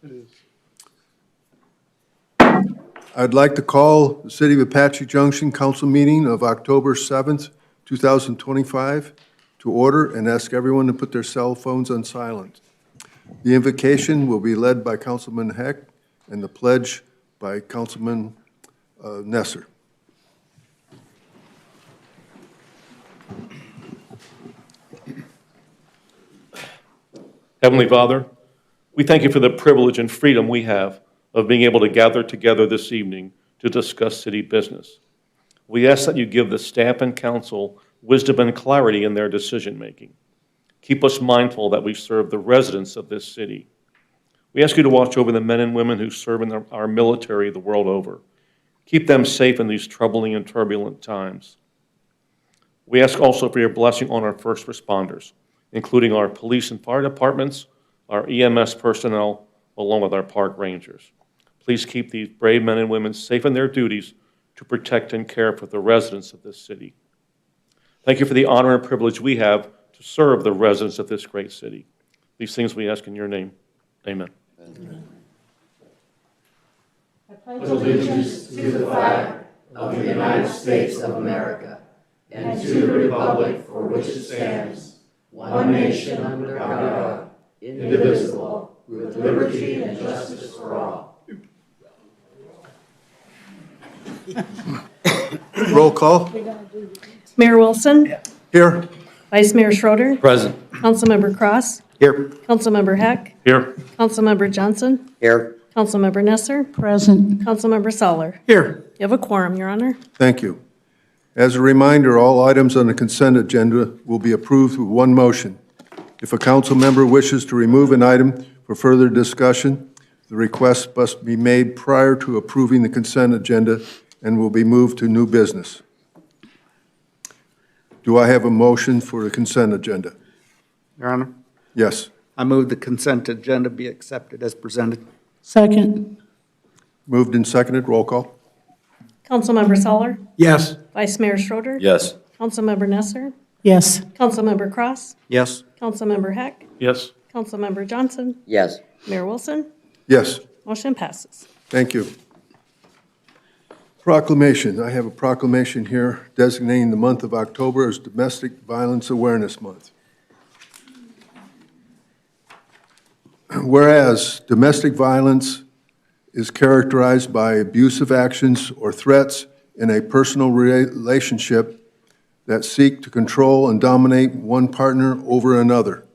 It is. I'd like to call the City of Apache Junction Council meeting of October 7th, 2025 to order and ask everyone to put their cell phones on silent. The invocation will be led by Councilman Heck and the pledge by Councilman Nesser. Heavenly Father, we thank you for the privilege and freedom we have of being able to gather together this evening to discuss city business. We ask that you give the staff and council wisdom and clarity in their decision-making. Keep us mindful that we serve the residents of this city. We ask you to watch over the men and women who serve in our military the world over. Keep them safe in these troubling and turbulent times. We ask also for your blessing on our first responders, including our police and fire departments, our EMS personnel, along with our park rangers. Please keep these brave men and women safe in their duties to protect and care for the residents of this city. Thank you for the honor and privilege we have to serve the residents of this great city. These things we ask in your name. Amen. Amen. I pledge allegiance to the flag of the United States of America and to the republic for which it stands, one nation under God, indivisible, with liberty and justice for all. Roll call. Mayor Wilson. Here. Vice Mayor Schroeder. Present. Councilmember Cross. Here. Councilmember Heck. Here. Councilmember Johnson. Here. Councilmember Nesser. Present. Councilmember Soller. Here. You have a quorum, Your Honor. Thank you. As a reminder, all items on the consent agenda will be approved with one motion. If a council member wishes to remove an item for further discussion, the request must be made prior to approving the consent agenda and will be moved to new business. Do I have a motion for the consent agenda? Your Honor, Yes. I move the consent agenda be accepted as presented. Second. Moved and seconded. Roll call. Councilmember Soller. Yes. Vice Mayor Schroeder. Yes. Councilmember Nesser. Yes. Councilmember Cross. Yes. Councilmember Heck. Yes. Councilmember Johnson. Yes. Mayor Wilson. Yes. Motion passes. Thank you. Proclamation. I have a proclamation here designating the month of October as Domestic Violence Awareness Month. Whereas domestic violence is characterized by abusive actions or threats in a personal relationship that seek to control and dominate one partner over another.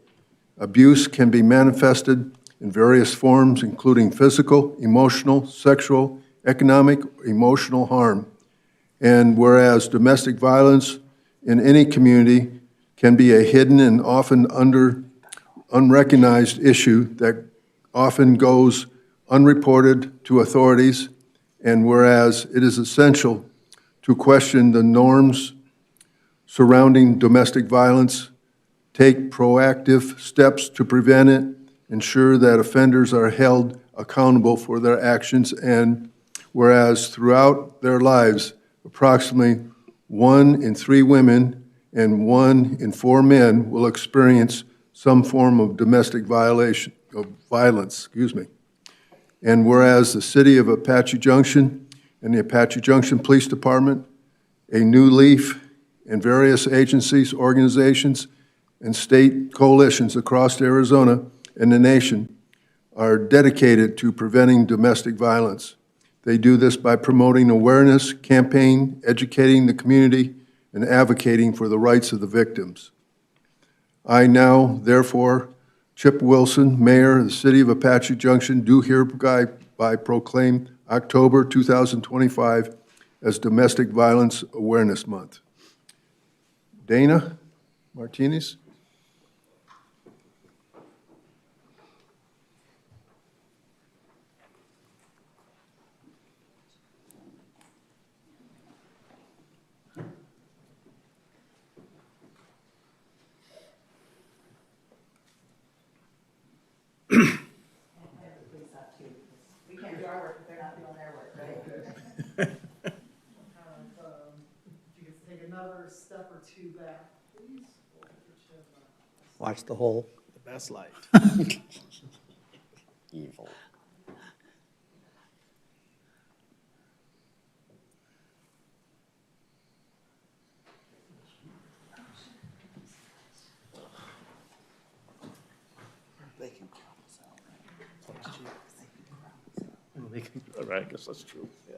Abuse can be manifested in various forms, including physical, emotional, sexual, economic, emotional harm. And whereas domestic violence in any community can be a hidden and often unrecognized issue that often goes unreported to authorities, and whereas it is essential to question the norms surrounding domestic violence, take proactive steps to prevent it, ensure that offenders are held accountable for their actions, and whereas throughout their lives, approximately 1 in 3 women and 1 in 4 men will experience some form of domestic violence. And whereas the City of Apache Junction and the Apache Junction Police Department, a new leaf, and various agencies, organizations, and state coalitions across Arizona and the nation are dedicated to preventing domestic violence. They do this by promoting awareness, campaign, educating the community, and advocating for the rights of the victims. I now, therefore, Chip Wilson, Mayor of the City of Apache Junction, do hereby proclaim October 2025 as Domestic Violence Awareness Month. Dana Martinez. We can't do our work if they're not doing their work, right? If you could take another step or two back, please. Watch the hole. The best light. Evil. Right, I guess that's true, yeah.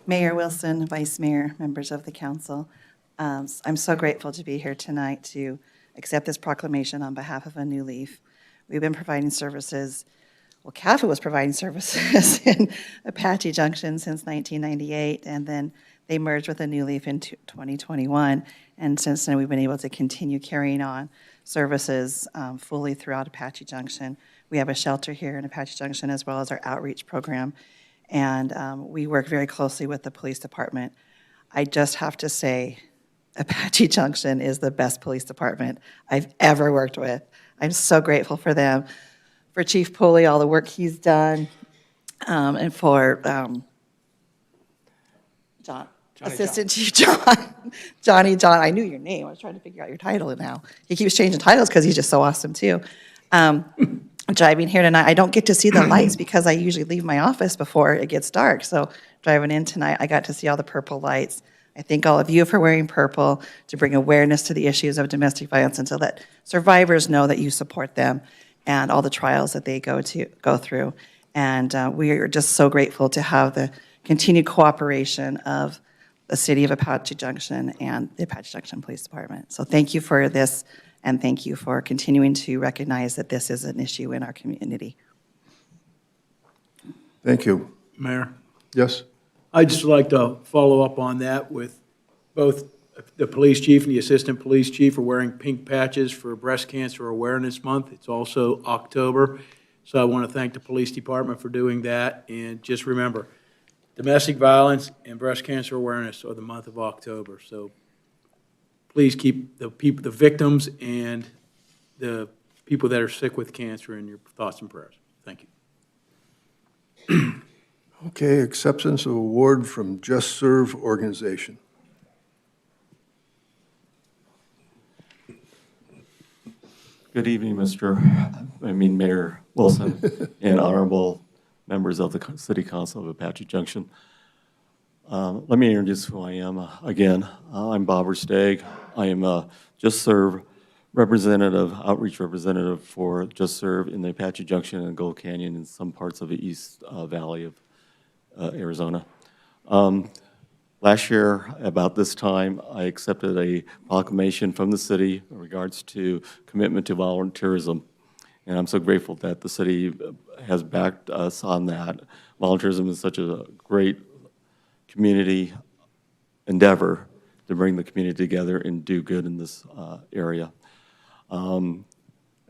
Mayor Wilson, Vice Mayor, members of the council, I'm so grateful to be here tonight to accept this proclamation on behalf of A New Leaf. We've been providing services, well, CAFA was providing services in Apache Junction since 1998, and then they merged with A New Leaf in 2021. And since then, we've been able to continue carrying on services fully throughout Apache Junction. We have a shelter here in Apache Junction as well as our outreach program. And we work very closely with the police department. I just have to say, Apache Junction is the best police department I've ever worked with. I'm so grateful for them, for Chief Pulley, all the work he's done, and for Assistant Chief Johnny John. I knew your name. I was trying to figure out your title now. He keeps changing titles because he's just so awesome, too. Driving here tonight, I don't get to see the lights because I usually leave my office before it gets dark. So driving in tonight, I got to see all the purple lights. I thank all of you for wearing purple to bring awareness to the issues of domestic violence and to let survivors know that you support them and all the trials that they go through. And we are just so grateful to have the continued cooperation of the City of Apache Junction and the Apache Junction Police Department. So thank you for this. And thank you for continuing to recognize that this is an issue in our community. Thank you. Mayor, Yes? I'd just like to follow up on that with both the police chief and the assistant police chief are wearing pink patches for Breast Cancer Awareness Month. It's also October, so I want to thank the police department for doing that. And just remember, domestic violence and breast cancer awareness are the month of October. So please keep the people, the victims and the people that are sick with cancer in your thoughts and prayers. Thank you. Okay, acceptance of award from JustServe organization. Good evening, Mayor Wilson and honorable members of the City Council of Apache Junction. Let me introduce who I am again. I'm Bob Versteeg. I am a JustServe representative, outreach representative for JustServe in the Apache Junction and Gold Canyon and some parts of the East Valley of Arizona. Last year, about this time, I accepted a proclamation from the city in regards to commitment to volunteerism. And I'm so grateful that the city has backed us on that. Volunteerism is such a great community endeavor to bring the community together and do good in this area. It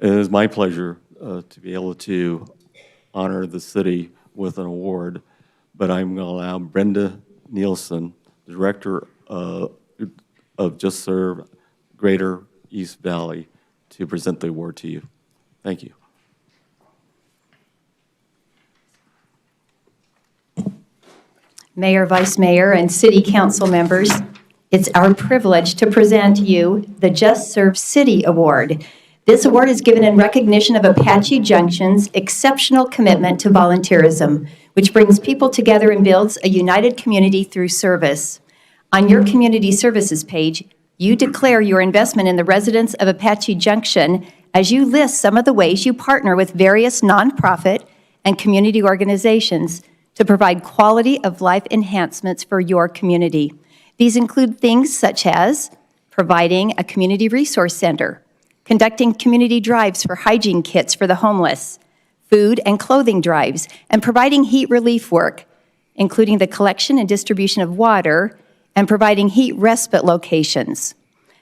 is my pleasure to be able to honor the city with an award, but I'm going to allow Brenda Nielsen, the Director of JustServe Greater East Valley, to present the award to you. Thank you. Mayor, Vice Mayor, and City Council members, it's our privilege to present you the JustServe City Award. This award is given in recognition of Apache Junction's exceptional commitment to volunteerism, which brings people together and builds a united community through service. On your community services page, you declare your investment in the residents of Apache Junction as you list some of the ways you partner with various nonprofit and community organizations to provide quality of life enhancements for your community. These include things such as providing a community resource center, conducting community drives for hygiene kits for the homeless, food and clothing drives, and providing heat relief work, including the collection and distribution of water and providing heat respite locations.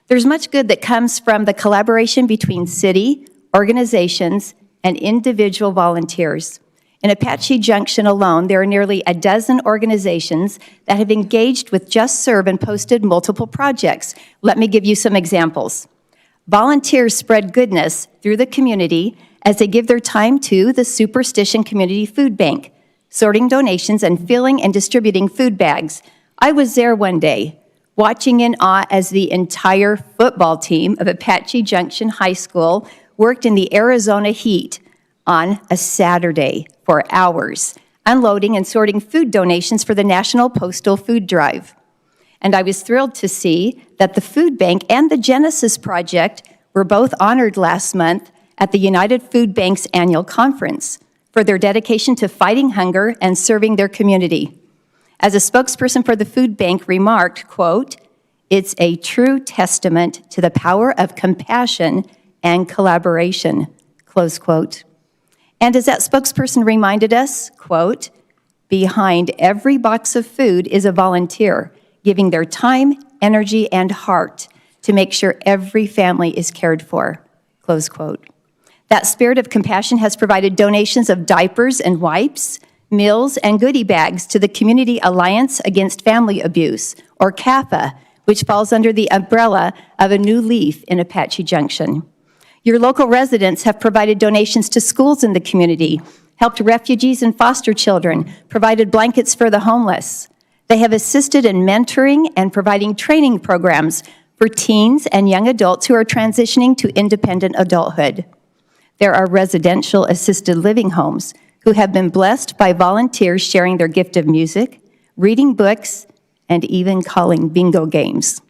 There's much good that comes from the collaboration between city, organizations, and individual volunteers. In Apache Junction alone, there are nearly a dozen organizations that have engaged with JustServe and posted multiple projects. Let me give you some examples. Volunteers spread goodness through the community as they give their time to the Superstition Community Food Bank, sorting donations and filling and distributing food bags. I was there one day, watching in awe as the entire football team of Apache Junction High School worked in the Arizona heat on a Saturday for hours. unloading and sorting food donations for the National Postal Food Drive. And I was thrilled to see that the Food Bank and the Genesis Project were both honored last month at the United Food Bank's annual conference for their dedication to fighting hunger and serving their community. As a spokesperson for the Food Bank remarked, quote, "It's a true testament to the power of compassion and collaboration," close quote. And as that spokesperson reminded us, quote, "Behind every box of food is a volunteer, giving their time, energy, and heart to make sure every family is cared for," close quote. That spirit of compassion has provided donations of diapers and wipes, meals, and goodie bags to the Community Alliance Against Family Abuse, or CAFA, which falls under the umbrella of A New Leaf in Apache Junction. Your local residents have provided donations to schools in the community, helped refugees and foster children, provided blankets for the homeless. They have assisted in mentoring and providing training programs for teens and young adults who are transitioning to independent adulthood. There are residential assisted living homes who have been blessed by volunteers sharing their gift of music, reading books, and even calling bingo games.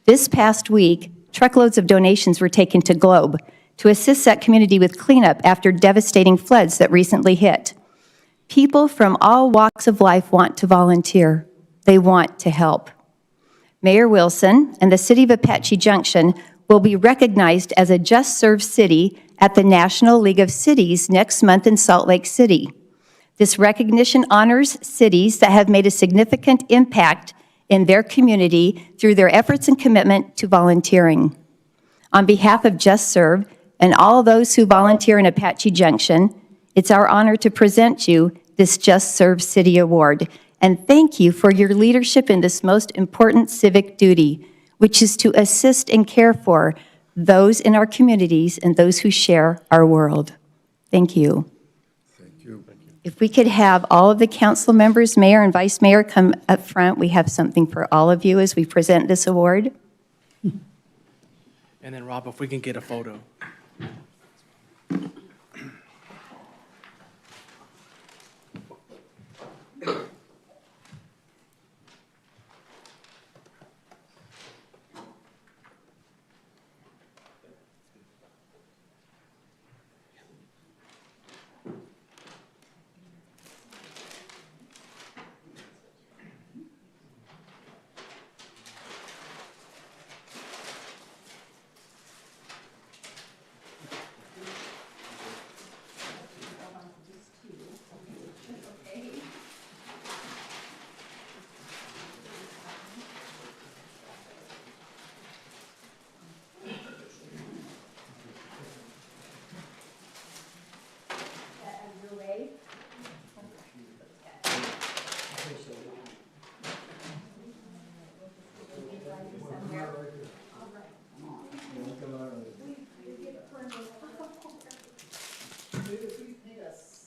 This past week, truckloads of donations were taken to Globe to assist that community with cleanup after devastating floods that recently hit. People from all walks of life want to volunteer. They want to help. Mayor Wilson and the City of Apache Junction will be recognized as a JustServe City at the National League of Cities next month in Salt Lake City. This recognition honors cities that have made a significant impact in their community through their efforts and commitment to volunteering. On behalf of JustServe and all those who volunteer in Apache Junction, it's our honor to present you this JustServe City Award, and thank you for your leadership in this most important civic duty, which is to assist and care for those in our communities and those who share our world. Thank you. Thank you. If we could have all of the council members, mayor and vice mayor, come up front, we have something for all of you as we present this award. And then, Rob, if we can get a photo.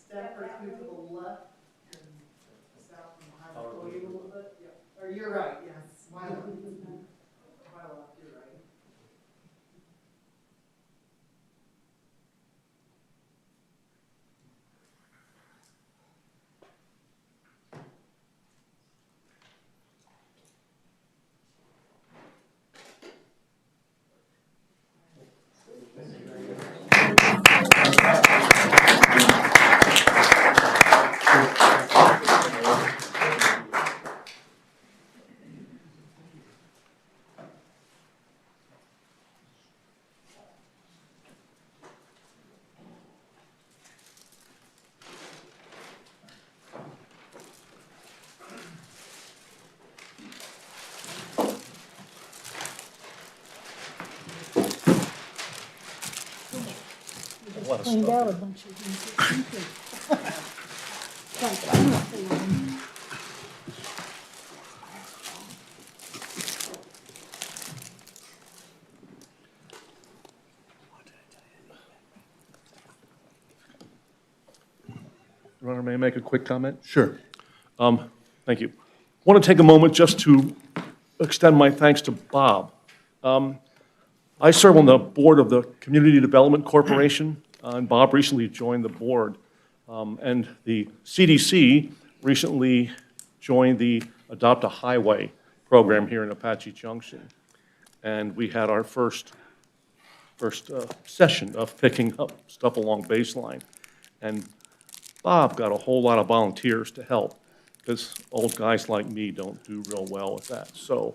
Step or two to the left and south from behind the podium a little bit. Yeah. Or you're right, yes. My left. My left, you're right. Cleaned out a bunch of things. Your Honor, may I make a quick comment? Sure. Thank you. I want to take a moment just to extend my thanks to Bob. I serve on the board of the Community Development Corporation, and Bob recently joined the board. And the CDC recently joined the Adopt a Highway program here in Apache Junction. And we had our first session of picking up stuff along baseline. And Bob got a whole lot of volunteers to help, because old guys like me don't do real well with that. So,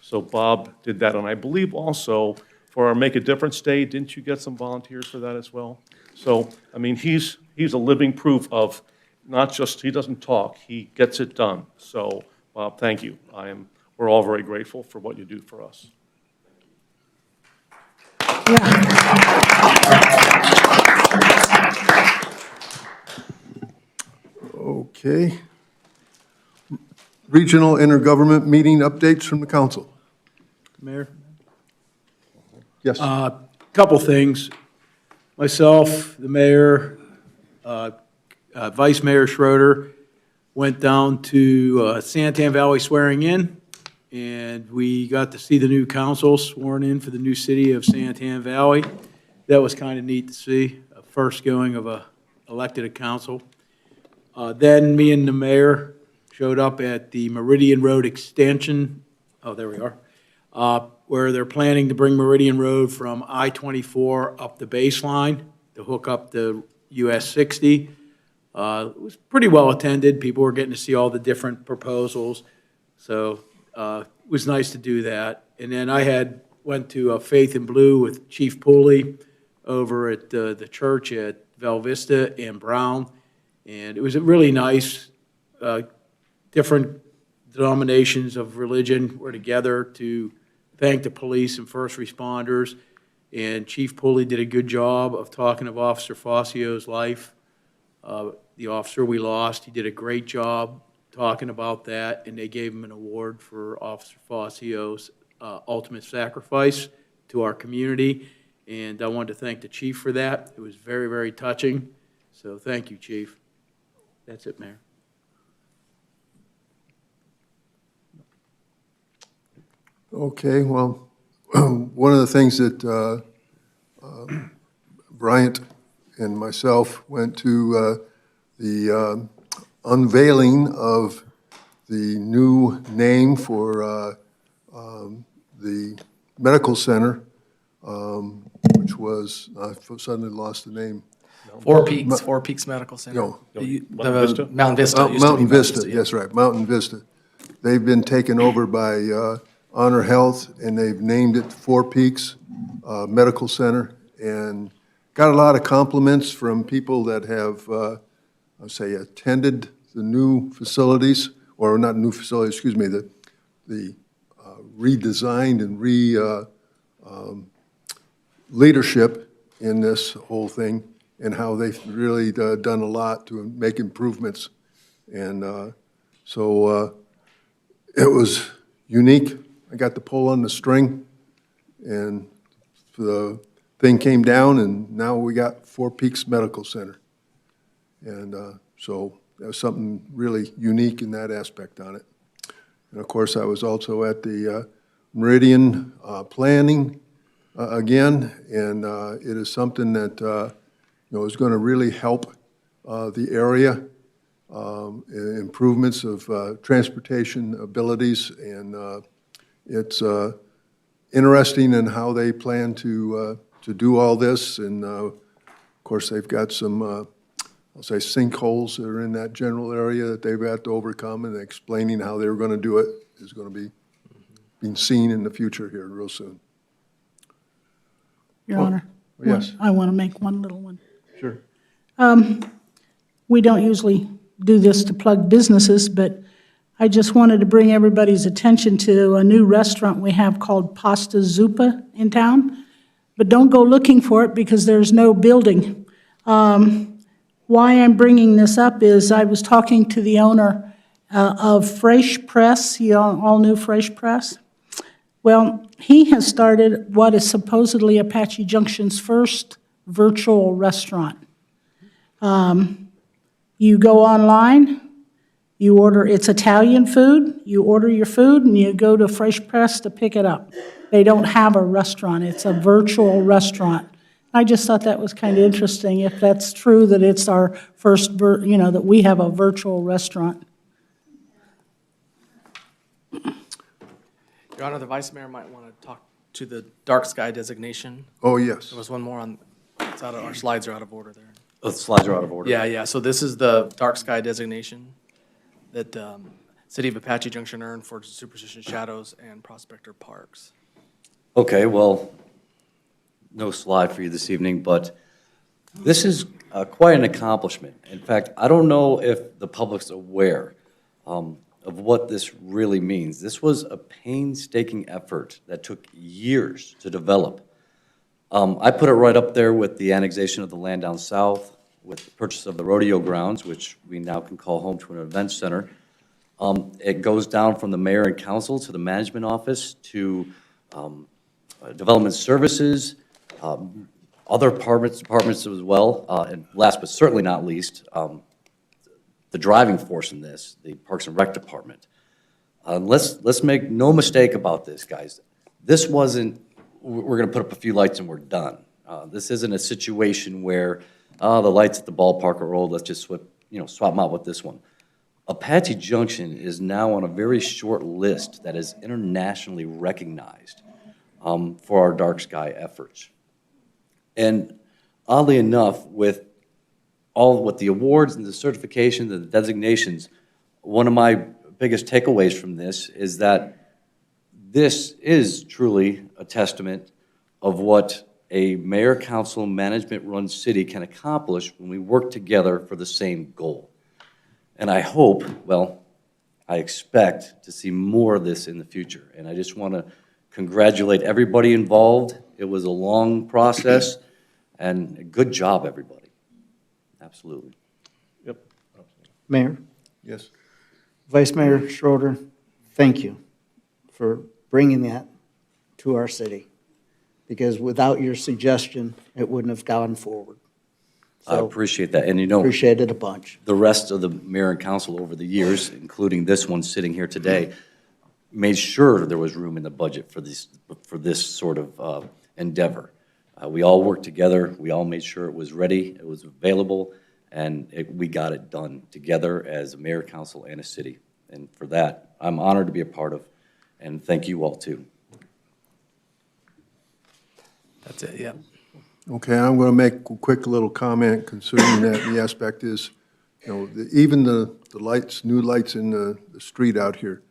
so Bob did that, and I believe also for our Make a Difference Day, didn't you get some volunteers for that as well? So, I mean, he's a living proof of not just, he doesn't talk, he gets it done. So, Bob, thank you. We're all very grateful for what you do for us. Okay. Regional intergovernment meeting updates from the council. Mayor? Yes. Couple things. Myself, the mayor, Vice Mayor Schroeder went down to Santan Valley swearing in, and we got to see the new council sworn in for the new city of Santan Valley. That was kind of neat to see, a first going of a elected council. Then me and the mayor showed up at the Meridian Road extension. Oh, there we are. Where they're planning to bring Meridian Road from I-24 up the baseline to hook up to US 60. It was pretty well attended. People were getting to see all the different proposals. So it was nice to do that. And then I went to Faith in Blue with Chief Pooley over at the church at Val Vista and Brown. And it was really nice. Different denominations of religion were together to thank the police and first responders. And Chief Pooley did a good job of talking of Officer Fascio's life. The officer we lost, he did a great job talking about that, and they gave him an award for Officer Fascio's ultimate sacrifice to our community. And I wanted to thank the chief for that. It was very, very touching. So thank you, Chief. That's it, Mayor. Okay, well, one of the things that Bryant and myself went to the unveiling of the new name for the medical center, which was, I suddenly lost the name. Four Peaks Medical Center. No. Mountain Vista? Mountain Vista. used to be Mountain Vista, yeah. yes, right, Mountain Vista. They've been taken over by Honor Health, and they've named it Four Peaks Medical Center, and got a lot of compliments from people that have, I'll say, attended the new facilities, or not new facilities, excuse me, the redesigned and leadership in this whole thing, and how they've really done a lot to make improvements. And so it was unique. I got to pull on the string, and the thing came down, and now we got Four Peaks Medical Center. And so there was something really unique in that aspect on it. And of course, I was also at the Meridian planning again, and it is something that is going to really help the area, improvements of transportation abilities, and it's interesting in how they plan to do all this. And of course, they've got some, I'll say, sinkholes that are in that general area that they've got to overcome, and explaining how they were going to do it is going to be being seen in the future here real soon. Your Honor. Yes. I want to make one little one. Sure. We don't usually do this to plug businesses, but I just wanted to bring everybody's attention to a new restaurant we have called Pasta Zuppa in town. But don't go looking for it because there's no building. Why I'm bringing this up is I was talking to the owner of Fresh Press, you all knew Fresh Press? Well, he has started what is supposedly Apache Junction's first virtual restaurant. You go online, you order, it's Italian food, you order your food, and you go to Fresh Press to pick it up. They don't have a restaurant, it's a virtual restaurant. I just thought that was kind of interesting, if that's true, that it's our first, that we have a virtual restaurant. Your Honor, the Vice Mayor might want to talk to the dark sky designation. Oh, yes. There was one more on, it's out of, our slides are out of order there. The slides are out of order. Yeah, so this is the dark sky designation that City of Apache Junction earned for Superstition Shadows and Prospector Parks. Okay, well, no slide for you this evening, but this is quite an accomplishment. In fact, I don't know if the public's aware of what this really means. This was a painstaking effort that took years to develop. I put it right up there with the annexation of the land down south, with the purchase of the rodeo grounds, which we now can call home to an event center. It goes down from the mayor and council to the management office to development services, other departments as well, and last but certainly not least, the driving force in this, the Parks and Rec Department. Let's make no mistake about this, guys. This wasn't, we're going to put up a few lights and we're done. This isn't a situation where the lights at the ballpark are old, let's just swap them out with this one. Apache Junction is now on a very short list that is internationally recognized for our dark sky efforts. And oddly enough, with the awards and the certifications and the designations, one of my biggest takeaways from this is that this is truly a testament of what a mayor, council, management-run city can accomplish when we work together for the same goal. And I hope, well, I expect to see more of this in the future. And I just want to congratulate everybody involved. It was a long process, and good job, everybody. Absolutely. Yep. Mayor, Yes. Vice Mayor Schroeder, thank you for bringing that to our city, because without your suggestion, it wouldn't have gone forward. I So appreciate that. And appreciate it a bunch. the rest of the mayor and council over the years, including this one sitting here today, made sure there was room in the budget for this sort of endeavor. We all worked together. We all made sure it was ready, it was available, and we got it done together as a mayor, council, and a city. And for that, I'm honored to be a part of, and thank you all too. That's it, yeah. Okay, I'm going to make a quick little comment concerning that. The aspect is, even the lights, new lights in the street out here,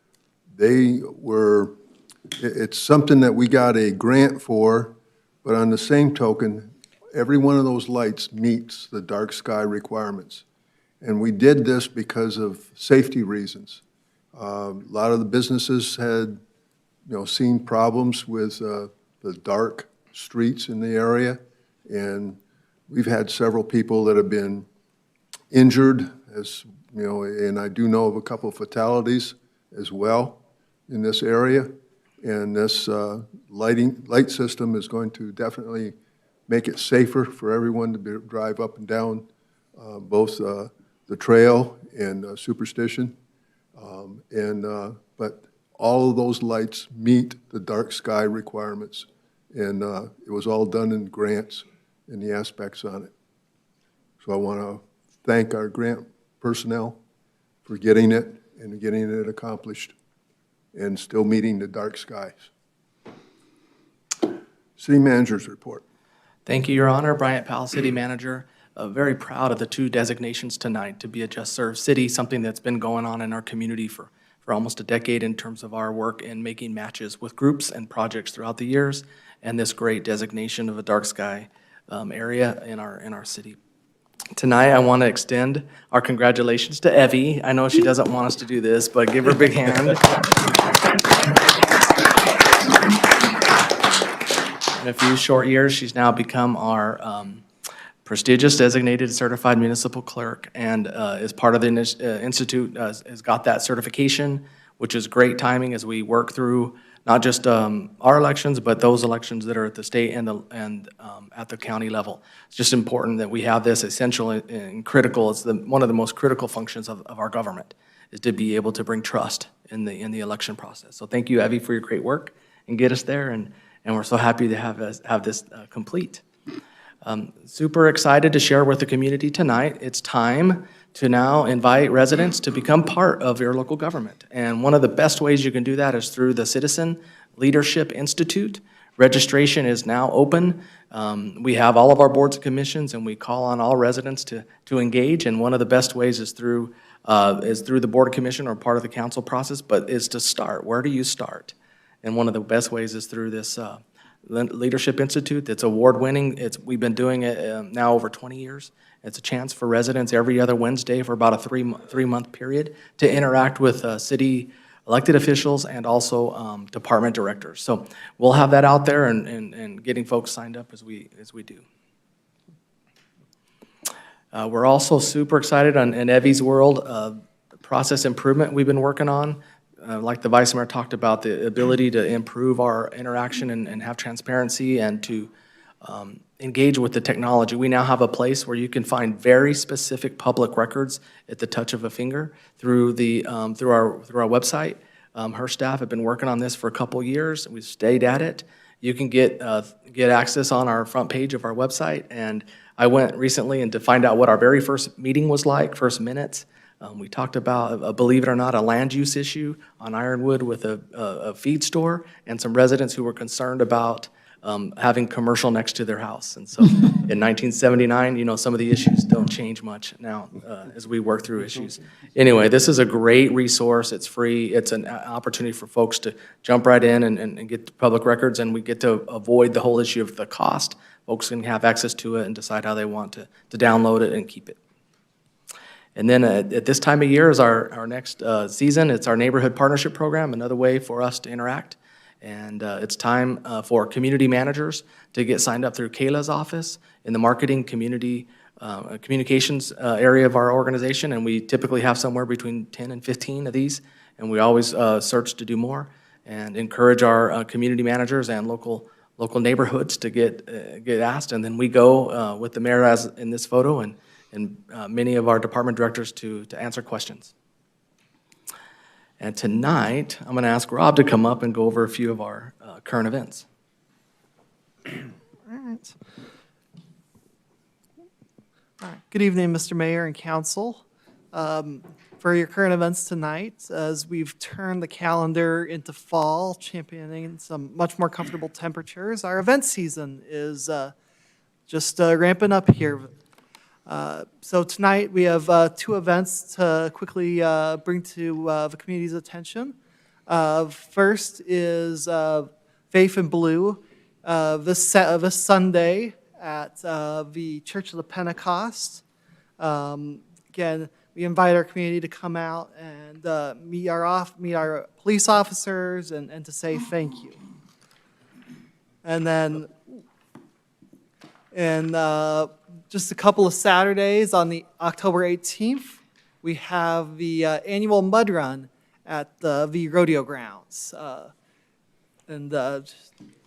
it's something that we got a grant for, but on the same token, every one of those lights meets the dark sky requirements. And we did this because of safety reasons. A lot of the businesses had, seen problems with the dark streets in the area. And we've had several people that have been injured, and I do know of a couple of fatalities as well in this area. And this light system is going to definitely make it safer for everyone to drive up and down both the trail and Superstition. But all of those lights meet the dark sky requirements. And it was all done in grants and the aspects on it. So I want to thank our grant personnel for getting it and getting it accomplished and still meeting the dark skies. City Manager's report. Thank you, Your Honor. Bryant Powell, City Manager. Very proud of the two designations tonight to be a JustServe City, something that's been going on in our community for almost a decade in terms of our work in making matches with groups and projects throughout the years, and this great designation of a dark sky area in our city. Tonight, I want to extend our congratulations to Evie. I know she doesn't want us to do this, but give her a big hand. In a few short years, she's now become our prestigious designated certified municipal clerk, and is part of the institute, has got that certification, which is great timing as we work through not just our elections, but those elections that are at the state and at the county level. It's just important that we have this essential and critical. It's one of the most critical functions of our government, is to be able to bring trust in the election process. So thank you, Evie, for your great work and get us there, and we're so happy to have this complete. Super excited to share with the community tonight. It's time to now invite residents to become part of your local government. And one of the best ways you can do that is through the Citizen Leadership Institute. Registration is now open. We have all of our boards and commissions, and we call on all residents to engage. And one of the best ways is through the board commission or part of the council process, but is to start. Where do you start? And one of the best ways is through this Leadership Institute. It's award-winning. We've been doing it now over 20 years. It's a chance for residents every other Wednesday for about a three-month period to interact with city elected officials and also department directors. So we'll have that out there and getting folks signed up as we do. We're also super excited in Evie's world, process improvement we've been working on. Like the Vice Mayor talked about, the ability to improve our interaction and have transparency and to engage with the technology. We now have a place where you can find very specific public records at the touch of a finger through our website. Her staff have been working on this for a couple years. We've stayed at it. You can get access on our front page of our website. And I went recently and to find out what our very first meeting was like, first minutes. We talked about, believe it or not, a land use issue on Ironwood with a feed store and some residents who were concerned about having commercial next to their house. And so in 1979, some of the issues don't change much now as we work through issues. Anyway, this is a great resource. It's free. It's an opportunity for folks to jump right in and get public records, and we get to avoid the whole issue of the cost. Folks can have access to it and decide how they want to download it and keep it. And then at this time of year is our next season. It's our Neighborhood Partnership Program, another way for us to interact. And it's time for community managers to get signed up through Kayla's office in the marketing communications area of our organization. And we typically have somewhere between 10 and 15 of these. And we always search to do more and encourage our community managers and local neighborhoods to get asked. And then we go with the mayor as in this photo and many of our department directors to answer questions. And tonight, I'm going to ask Rob to come up and go over a few of our current events. All right. Good evening, Mr. Mayor and Council. For your current events tonight, as we've turned the calendar into fall, championing some much more comfortable temperatures, our event season is just ramping up here. So tonight we have two events to quickly bring to the community's attention. First is Faith in Blue this Sunday at the Church of the Pentecost. Again, we invite our community to come out and meet our police officers and to say thank you. And then just a couple of Saturdays on the October 18th, we have the annual mud run at the rodeo grounds.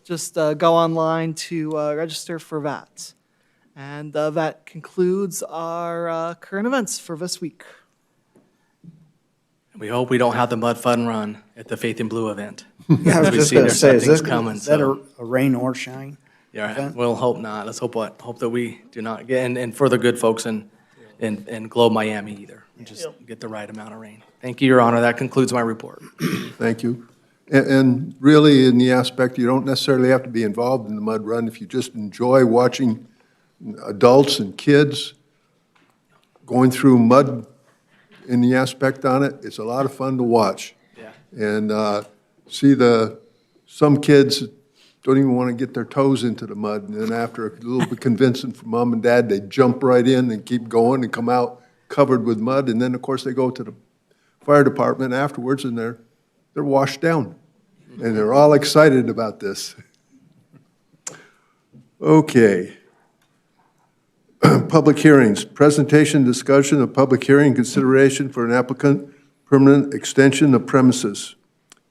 Just go online to register for that. And that concludes our current events for this week. We hope we don't have the mud fun run at the Faith in Blue event. Yeah, I was just going to say, is that so. a rain or shine? Yeah, event? we'll hope not. Let's hope that we do not get, and for the good folks in Globe, Miami either. Just get the right amount of rain. Thank you, Your Honor. That concludes my report. Thank you. And really, in the aspect, you don't necessarily have to be involved in the mud run. If you just enjoy watching adults and kids going through mud in the aspect on it, it's a lot of fun to watch. Yeah. And see some kids don't even want to get their toes into the mud, and then after a little bit convincing from mom and dad, they jump right in and keep going and come out covered with mud, and then, of course, they go to the fire department afterwards, and they're washed down, and they're all excited about this. Okay. Public hearings. Presentation, discussion of public hearing, consideration for an applicant, permanent extension of premises.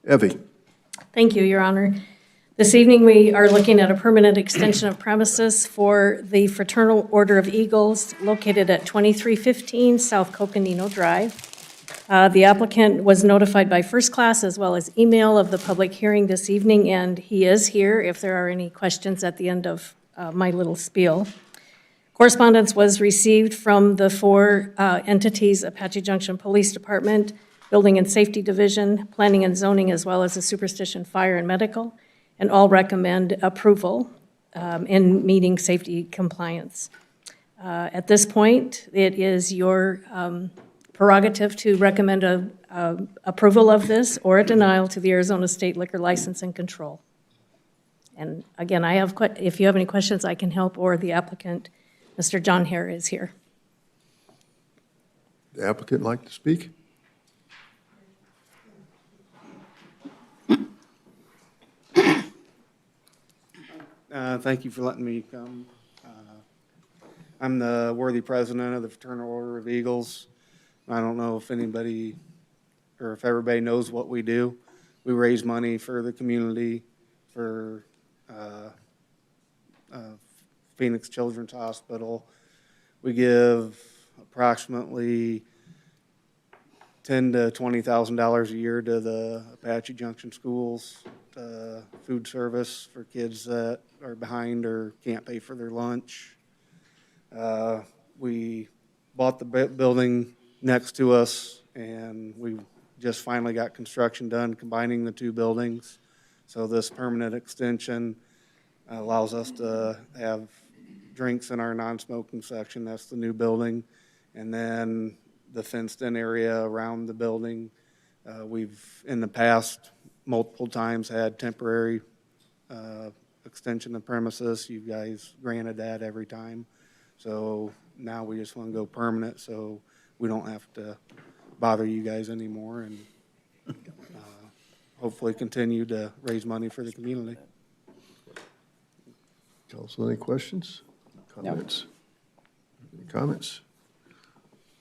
Evie. Thank you, Your Honor. This evening, we are looking at a permanent extension of premises for the Fraternal Order of Eagles located at 2315 South Coconino Drive. The applicant was notified by first class as well as email of the public hearing this evening, and he is here if there are any questions at the end of my little spiel. Correspondence was received from the four entities: Apache Junction Police Department, Building and Safety Division, Planning and Zoning, as well as the Superstition Fire and Medical, and all recommend approval in meeting safety compliance. At this point, it is your prerogative to recommend approval of this or a denial to the Arizona State Liquor License and Control. And again, if you have any questions, I can help, or the applicant, Mr. John Hare, is here. The applicant like to speak? Thank you for letting me come. I'm the worthy president of the Fraternal Order of Eagles. I don't know if anybody or if everybody knows what we do. We raise money for the community, for Phoenix Children's Hospital. We give approximately $10,000 to $20,000 a year to the Apache Junction schools, food service for kids that are behind or can't pay for their lunch. We bought the building next to us, and we just finally got construction done combining the two buildings. So this permanent extension allows us to have drinks in our non-smoking section. That's the new building. And then the fenced-in area around the building. We've, in the past, multiple times had temporary extension of premises. You guys granted that every time. So now we just want to go permanent so we don't have to bother you guys anymore, and hopefully continue to raise money for the community. Council, any questions? Comments? Any comments?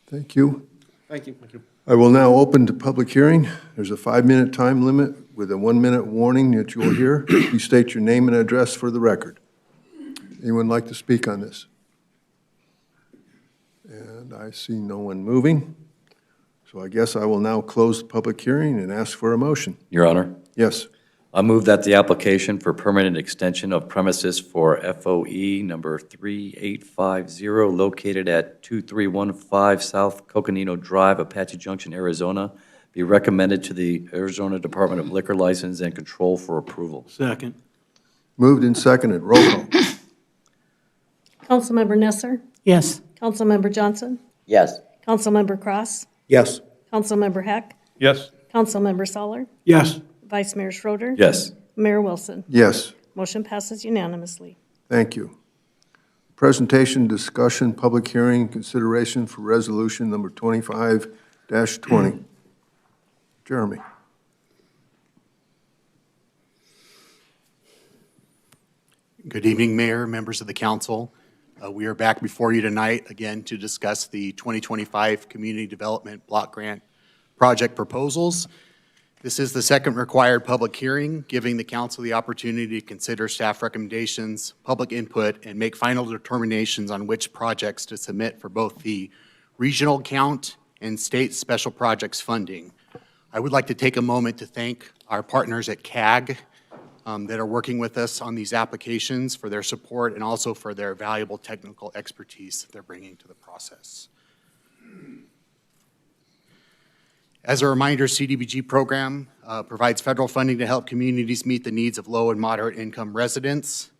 Thank you. Thank you. Thank you. I will now open the public hearing. There's a 5-minute time limit with a 1-minute warning that you will hear. Please state your name and address for the record. Anyone like to speak on this? And I see no one moving. So I guess I will now close the public hearing and ask for a motion. Your Honor, Yes. I move that the application for permanent extension of premises for F.O.E. number 3850 located at 2315 South Coconino Drive, Apache Junction, Arizona, be recommended to the Arizona Department of Liquor License and Control for approval. Second. Moved and seconded. Roll call. Councilmember Nesser? Yes. Councilmember Johnson? Yes. Councilmember Cross? Yes. Councilmember Heck? Yes. Councilmember Soller? Yes. Vice Mayor Schroeder? Yes. Mayor Wilson? Yes. Motion passes unanimously. Thank you. Presentation, discussion, public hearing, consideration for resolution number 25-20. Jeremy. Good evening, Mayor, members of the council. We are back before you tonight again to discuss the 2025 Community Development Block Grant Project proposals. This is the second required public hearing, giving the council the opportunity to consider staff recommendations, public input, and make final determinations on which projects to submit for both the regional count and state special projects funding. I would like to take a moment to thank our partners at CAG that are working with us on these applications for their support and also for their valuable technical expertise that they're bringing to the process. As a reminder, CDBG program provides federal funding to help communities meet the needs of low and moderate income residents,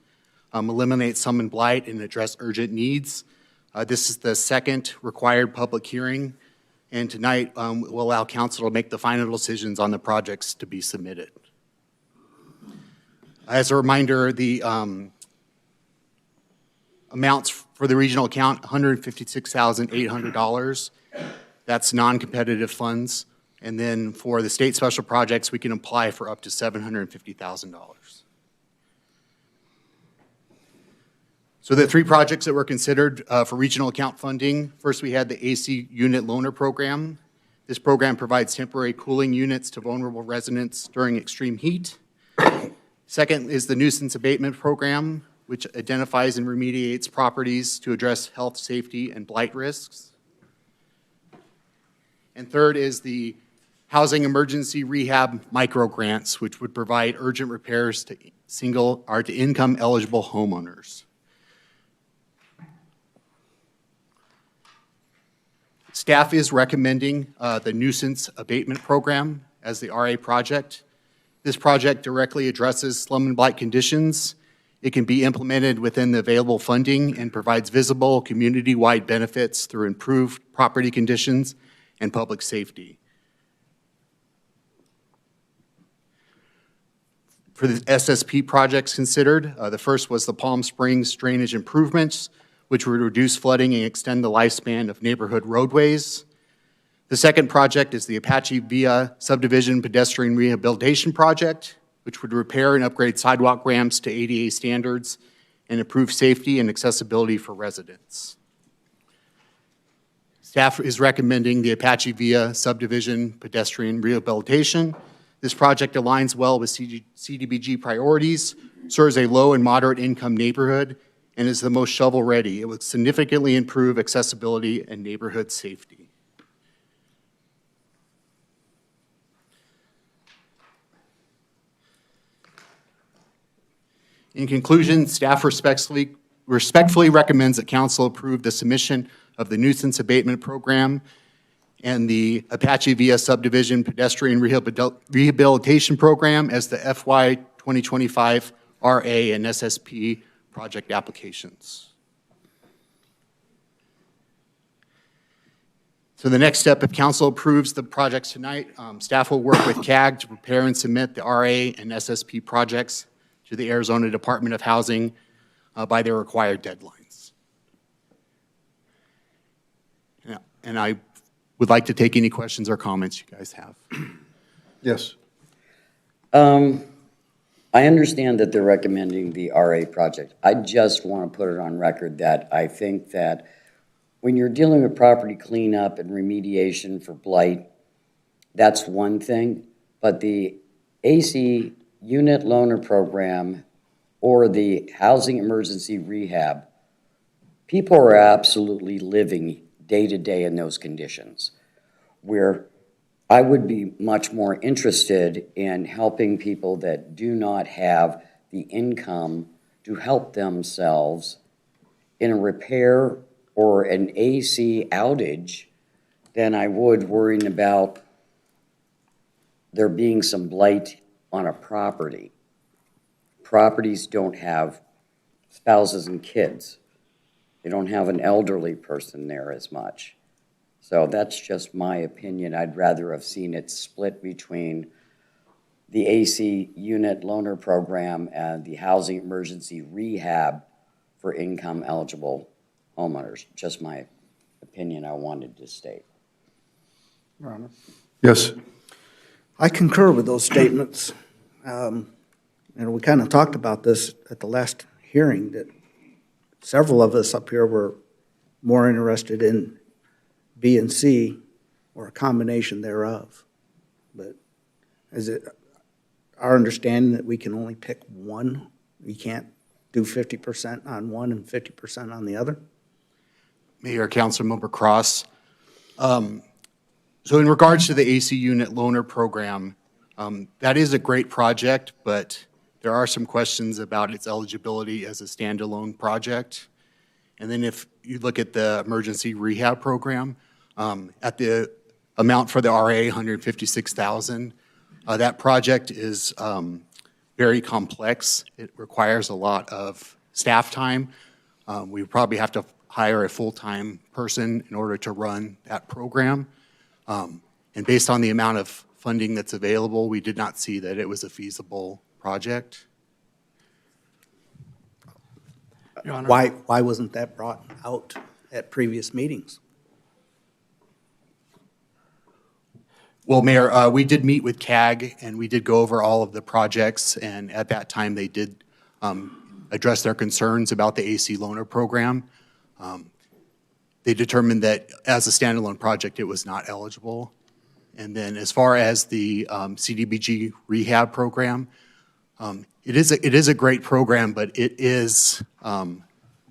eliminate sum and blight, and address urgent needs. This is the second required public hearing, and tonight will allow council to make the final decisions on the projects to be submitted. As a reminder, the amounts for the regional account, $156,800. That's non-competitive funds. And then for the state special projects, we can apply for up to $750,000. So the three projects that were considered for regional account funding, first we had the AC Unit Loaner Program. This program provides temporary cooling units to vulnerable residents during extreme heat. Second is the Nuisance Abatement Program, which identifies and remediates properties to address health, safety, and blight risks. And third is the Housing Emergency Rehab Micro Grants, which would provide urgent repairs to income eligible homeowners. Staff is recommending the nuisance abatement program as the RA project. This project directly addresses slum and blight conditions. It can be implemented within the available funding and provides visible community-wide benefits through improved property conditions and public safety. For the SSP projects considered, the first was the Palm Springs drainage improvements, which would reduce flooding and extend the lifespan of neighborhood roadways. The second project is the Apache Via Subdivision Pedestrian Rehabilitation Project, which would repair and upgrade sidewalk ramps to ADA standards and improve safety and accessibility for residents. Staff is recommending the Apache Via Subdivision Pedestrian Rehabilitation. This project aligns well with CDBG priorities, serves a low and moderate income neighborhood, and is the most shovel-ready. It would significantly improve accessibility and neighborhood safety. In conclusion, staff respectfully recommends that council approve the submission of the nuisance abatement program and the Apache Via Subdivision Pedestrian Rehabilitation Program as the FY 2025 RA and SSP project applications. So the next step, if council approves the projects tonight, staff will work with CAG to prepare and submit the RA and SSP projects to the Arizona Department of Housing by their required deadlines. And I would like to take any questions or comments you guys have. Yes. I understand that they're recommending the RA project. I just want to put it on record that I think that when you're dealing with property cleanup and remediation for blight, that's one thing, but the AC unit loaner program or the housing emergency rehab, people are absolutely living day to day in those conditions, where I would be much more interested in helping people that do not have the income to help themselves in a repair or an AC outage than I would worrying about there being some blight on a property. Properties don't have spouses and kids. They don't have an elderly person there as much. So that's just my opinion. I'd rather have seen it split between the AC unit loaner program and the housing emergency rehab for income eligible homeowners. Just my opinion I wanted to state. Your Honor. Yes. I concur with those statements. We kind of talked about this at the last hearing, that several of us up here were more interested in B and C or a combination thereof. But is it our understanding that we can only pick one? We can't do 50% on one and 50% on the other? Mayor, Councilmember Cross. So in regards to the AC unit loaner program, that is a great project, but there are some questions about its eligibility as a standalone project. And then if you look at the emergency rehab program, at the amount for the RA, $156,000, that project is very complex. It requires a lot of staff time. We probably have to hire a full-time person in order to run that program. And based on the amount of funding that's available, we did not see that it was a feasible project. Your Honor. Why wasn't that brought out at previous meetings? Well, Mayor, we did meet with CAG and we did go over all of the projects, and at that time they did address their concerns about the AC loaner program. They determined that as a standalone project it was not eligible. And then as far as the CDBG rehab program, it is a great program, but it is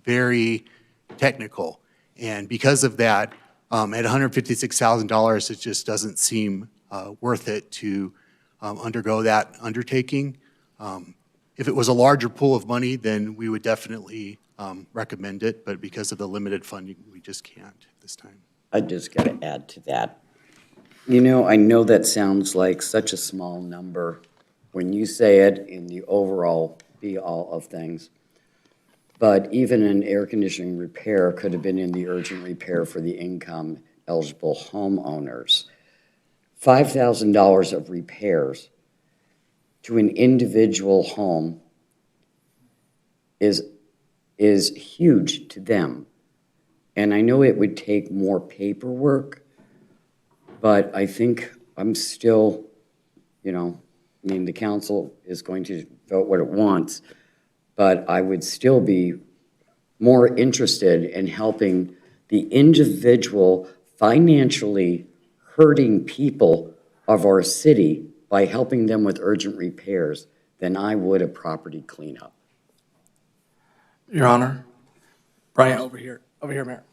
very technical. And because of that, at $156,000, it just doesn't seem worth it to undergo that undertaking. If it was a larger pool of money, then we would definitely recommend it, but because of the limited funding, we just can't at this time. I just got to add to that. You know, I know that sounds like such a small number when you say it in the overall be-all of things. But even an air conditioning repair could have been in the urgent repair for the income-eligible homeowners. $5,000 of repairs to an individual home is huge to them. And I know it would take more paperwork, but I think I'm still, you know, I mean, the council is going to vote what it wants, but I would still be more interested in helping the individual financially hurting people of our city by helping them with urgent repairs than I would a property cleanup. Your Honor, Brian, over here, Mayor.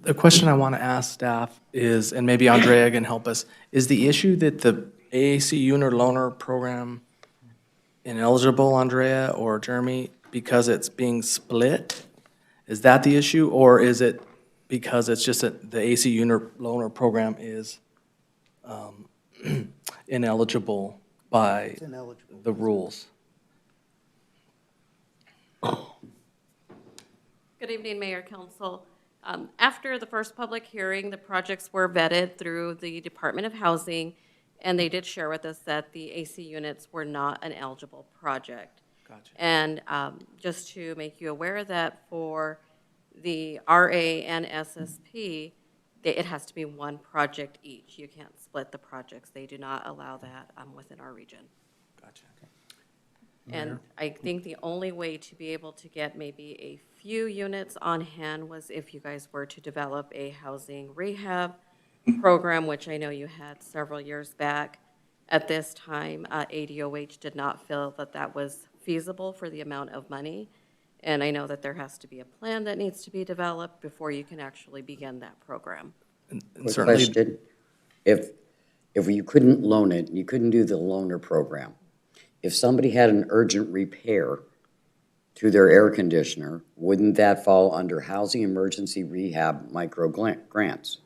The question I want to ask staff is, and maybe Andrea can help us, is the issue that the AAC unit loaner program ineligible, Andrea or Jeremy, because it's being split? Is that the issue, or is it because it's just that the AC unit loaner program is ineligible by the rules? Good evening, Mayor, Council. After the first public hearing, the projects were vetted through the Department of Housing, and they did share with us that the AC units were not an eligible project. Gotcha. And just to make you aware that for the RA and SSP, it has to be one project each. You can't split the projects. They do not allow that within our region. Gotcha. And I think the only way to be able to get maybe a few units on hand was if you guys were to develop a housing rehab program, which I know you had several years back. At this time, ADOH did not feel that that was feasible for the amount of money. And I know that there has to be a plan that needs to be developed before you can actually begin that program. Quick question, if you couldn't loan it, you couldn't do the loaner program, if somebody had an urgent repair to their air conditioner, wouldn't that fall under housing emergency rehab micro grants?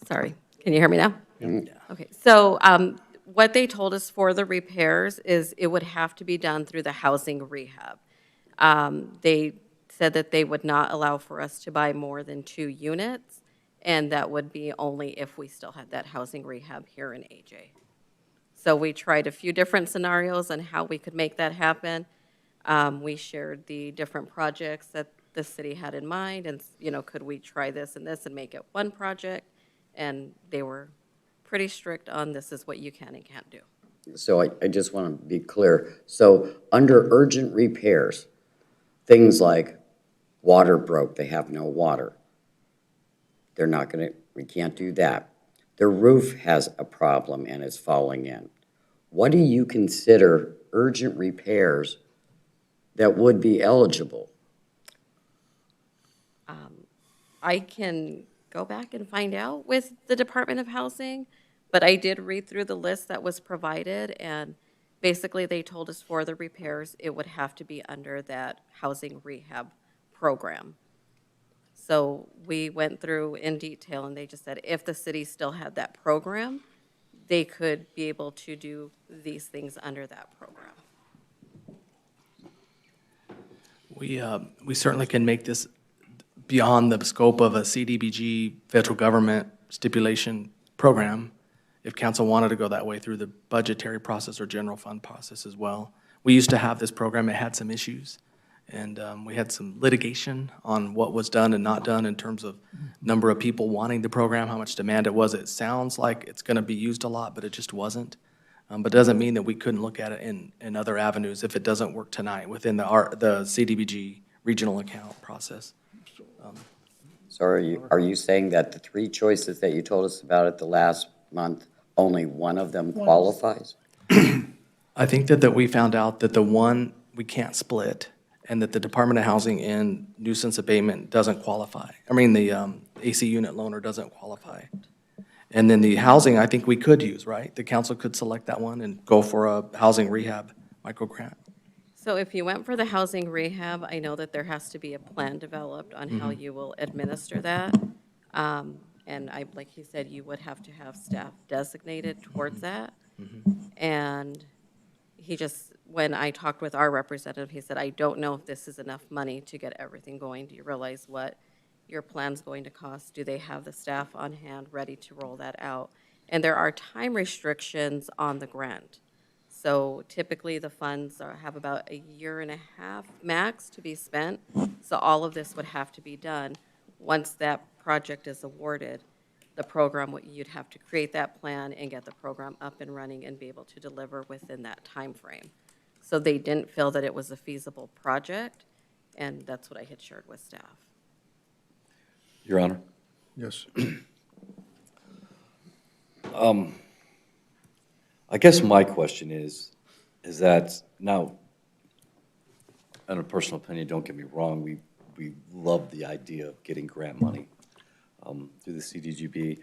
Sorry, can you hear me now? Mm-hmm. Okay, so what they told us for the repairs is it would have to be done through the housing rehab. They said that they would not allow for us to buy more than 2 units, and that would be only if we still had that housing rehab here in AJ. So we tried a few different scenarios on how we could make that happen. We shared the different projects that the city had in mind, and, you know, could we try this and this and make it one project? And they were pretty strict on this is what you can and can't do. So I just want to be clear. So under urgent repairs, things like water broke, they have no water. They're not going to, we can't do that. Their roof has a problem and it's falling in. What do you consider urgent repairs that would be eligible? I can go back and find out with the Department of Housing, but I did read through the list that was provided, and basically they told us for the repairs, it would have to be under that housing rehab program. So we went through in detail, and they just said if the city still had that program, they could be able to do these things under that program. We certainly can make this beyond the scope of a CDBG federal government stipulation program if council wanted to go that way through the budgetary process or general fund process as well. We used to have this program. It had some issues, and we had some litigation on what was done and not done in terms of number of people wanting the program, how much demand it was. It sounds like it's going to be used a lot, but it just wasn't. But it doesn't mean that we couldn't look at it in other avenues if it doesn't work tonight within the CDBG regional account process. So are you saying that the 3 choices that you told us about at the last month, only one of them qualifies? I think that we found out that the one we can't split, and that the Department of Housing and nuisance abatement doesn't qualify. I mean, the AC unit loaner doesn't qualify. And then the housing, I think we could use, right? The council could select that one and go for a housing rehab micro grant. So if you went for the housing rehab, I know that there has to be a plan developed on how Mhm. you will administer that. And like he said, you would have to have staff designated towards that. And when I talked with our representative, he said, I don't know if this is enough money to get everything going. Do you realize what your plan's going to cost? Do they have the staff on hand ready to roll that out? And there are time restrictions on the grant. So typically, the funds have about a year and a half max to be spent. So all of this would have to be done. Once that project is awarded, the program, you'd have to create that plan and get the program up and running and be able to deliver within that time frame. So they didn't feel that it was a feasible project, and that's what I had shared with staff. Your Honor? Yes. I guess my question is that now, in a personal opinion, don't get me wrong, we love the idea of getting grant money through the CDBG.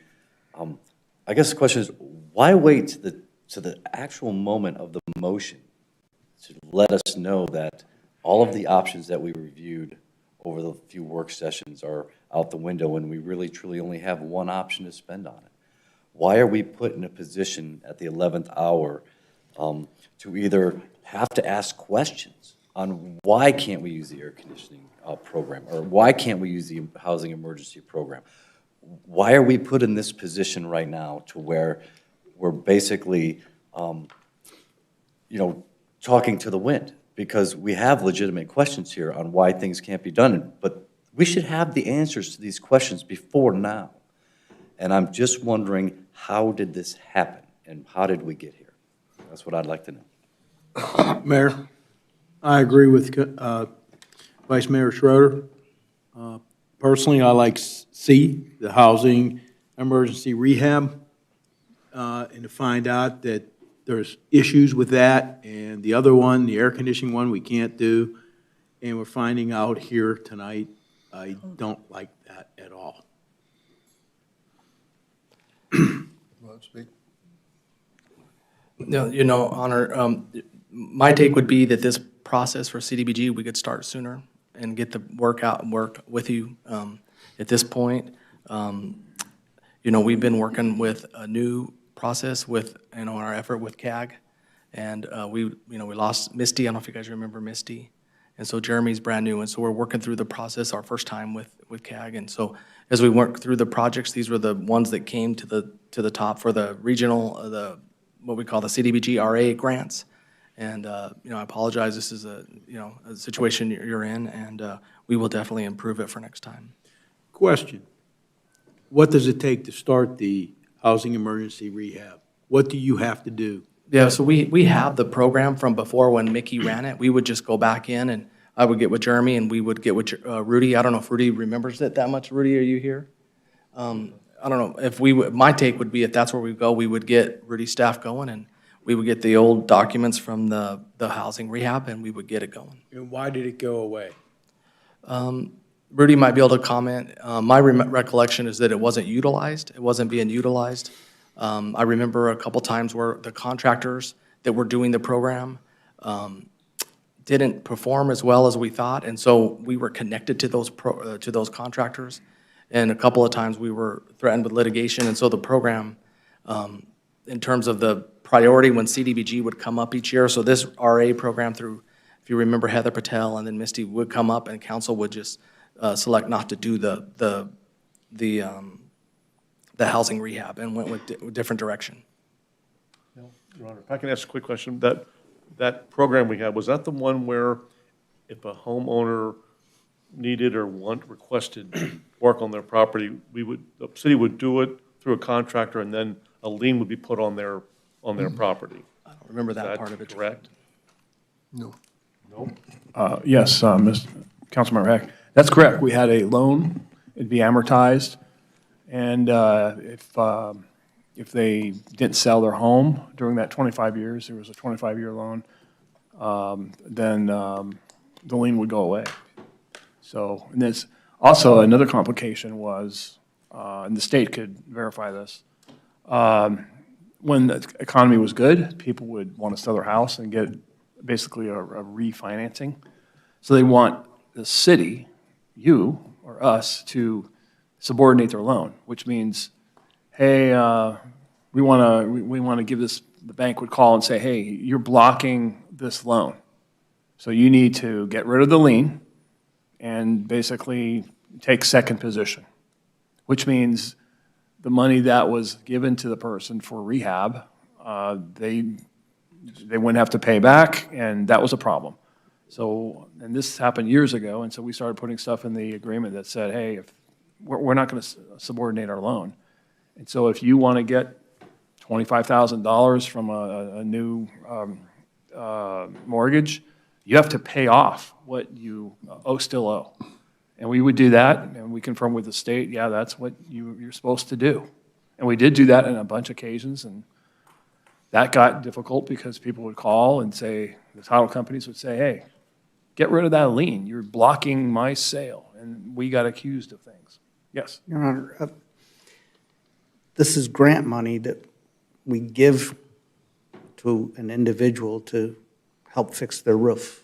I guess the question is, why wait to the actual moment of the motion to let us know that all of the options that we reviewed over the few work sessions are out the window when we really truly only have one option to spend on it? Why are we put in a position at the 11th hour to either have to ask questions on why can't we use the air conditioning program, or why can't we use the housing emergency program? Why are we put in this position right now to where we're basically, talking to the wind? Because we have legitimate questions here on why things can't be done, but we should have the answers to these questions before now. And I'm just wondering, how did this happen, and how did we get here? That's what I'd like to know. Mayor, I agree with Vice Mayor Schroeder. Personally, I like C, the housing emergency rehab, and to find out that there's issues with that, and the other one, the air conditioning one, we can't do, and we're finding out here tonight, I don't like that at all. Speak. No, Honor, my take would be that this process for CDBG, we could start sooner and get the work with you. At this point, we've been working with a new process with, our effort with CAG. And we lost Misty. I don't know if you guys remember Misty. And so Jeremy's brand new. And so we're working through the process, our first time with CAG. And so as we work through the projects, these were the ones that came to the top for the regional, what we call the CDBG RA grants. And, I apologize, this is a situation you're in, and we will definitely improve it for next time. Question. What does it take to start the housing emergency rehab? What do you have to do? Yeah, so we have the program from before when Mickey ran it. We would just go back in, and I would get with Jeremy, and we would get with Rudy. I don't know if Rudy remembers it that much. Rudy, are you here? I don't know if my take would be if that's where we go, we would get Rudy's staff going, and we would get the old documents from the housing rehab, and we would get it going. And why did it go away? Rudy might be able to comment. My recollection is that it wasn't utilized. It wasn't being utilized. I remember a couple times where the contractors that were doing the program didn't perform as well as we thought, and so we were connected to those contractors. And a couple of times we were threatened with litigation, and so the program, in terms of the priority when CDBG would come up each year, so this RA program through, if you remember Heather Patel and then Misty would come up, and council would just select not to do the housing rehab and went with a different direction. Your Honor, if I can ask a quick question, that program we had, was that the one where if a homeowner needed or requested work on their property, the city would do it through a contractor, and then a lien would be put on their property? I don't remember that part of it. Correct? No. Yes, Councilmember Heck, that's correct. We had a loan, it'd be amortized, and if they didn't sell their home during that 25 years, there was a 25-year loan, then the lien would go away. So, and there's also another complication was, and the state could verify this, when the economy was good, people would want to sell their house and get basically a refinancing. So they want the city, you or us, to subordinate their loan, which means, hey, we want to give this, the bank would call and say, hey, you're blocking this loan. So you need to get rid of the lien and basically take second position, which means the money that was given to the person for rehab, they wouldn't have to pay back, and that was a problem. So, and this happened years ago, and so we started putting stuff in the agreement that said, hey, if we're not going to subordinate our loan. And so if you want to get $25,000 from a new mortgage, you have to pay off what you still owe. And we would do that, and we confirm with the state, yeah, that's what you're supposed to do. And we did do that on a bunch of occasions, and that got difficult because people would call and say, the title companies would say, hey, get rid of that lien. You're blocking my sale. And we got accused of things. Yes? Your Honor, this is grant money that we give to an individual to help fix their roof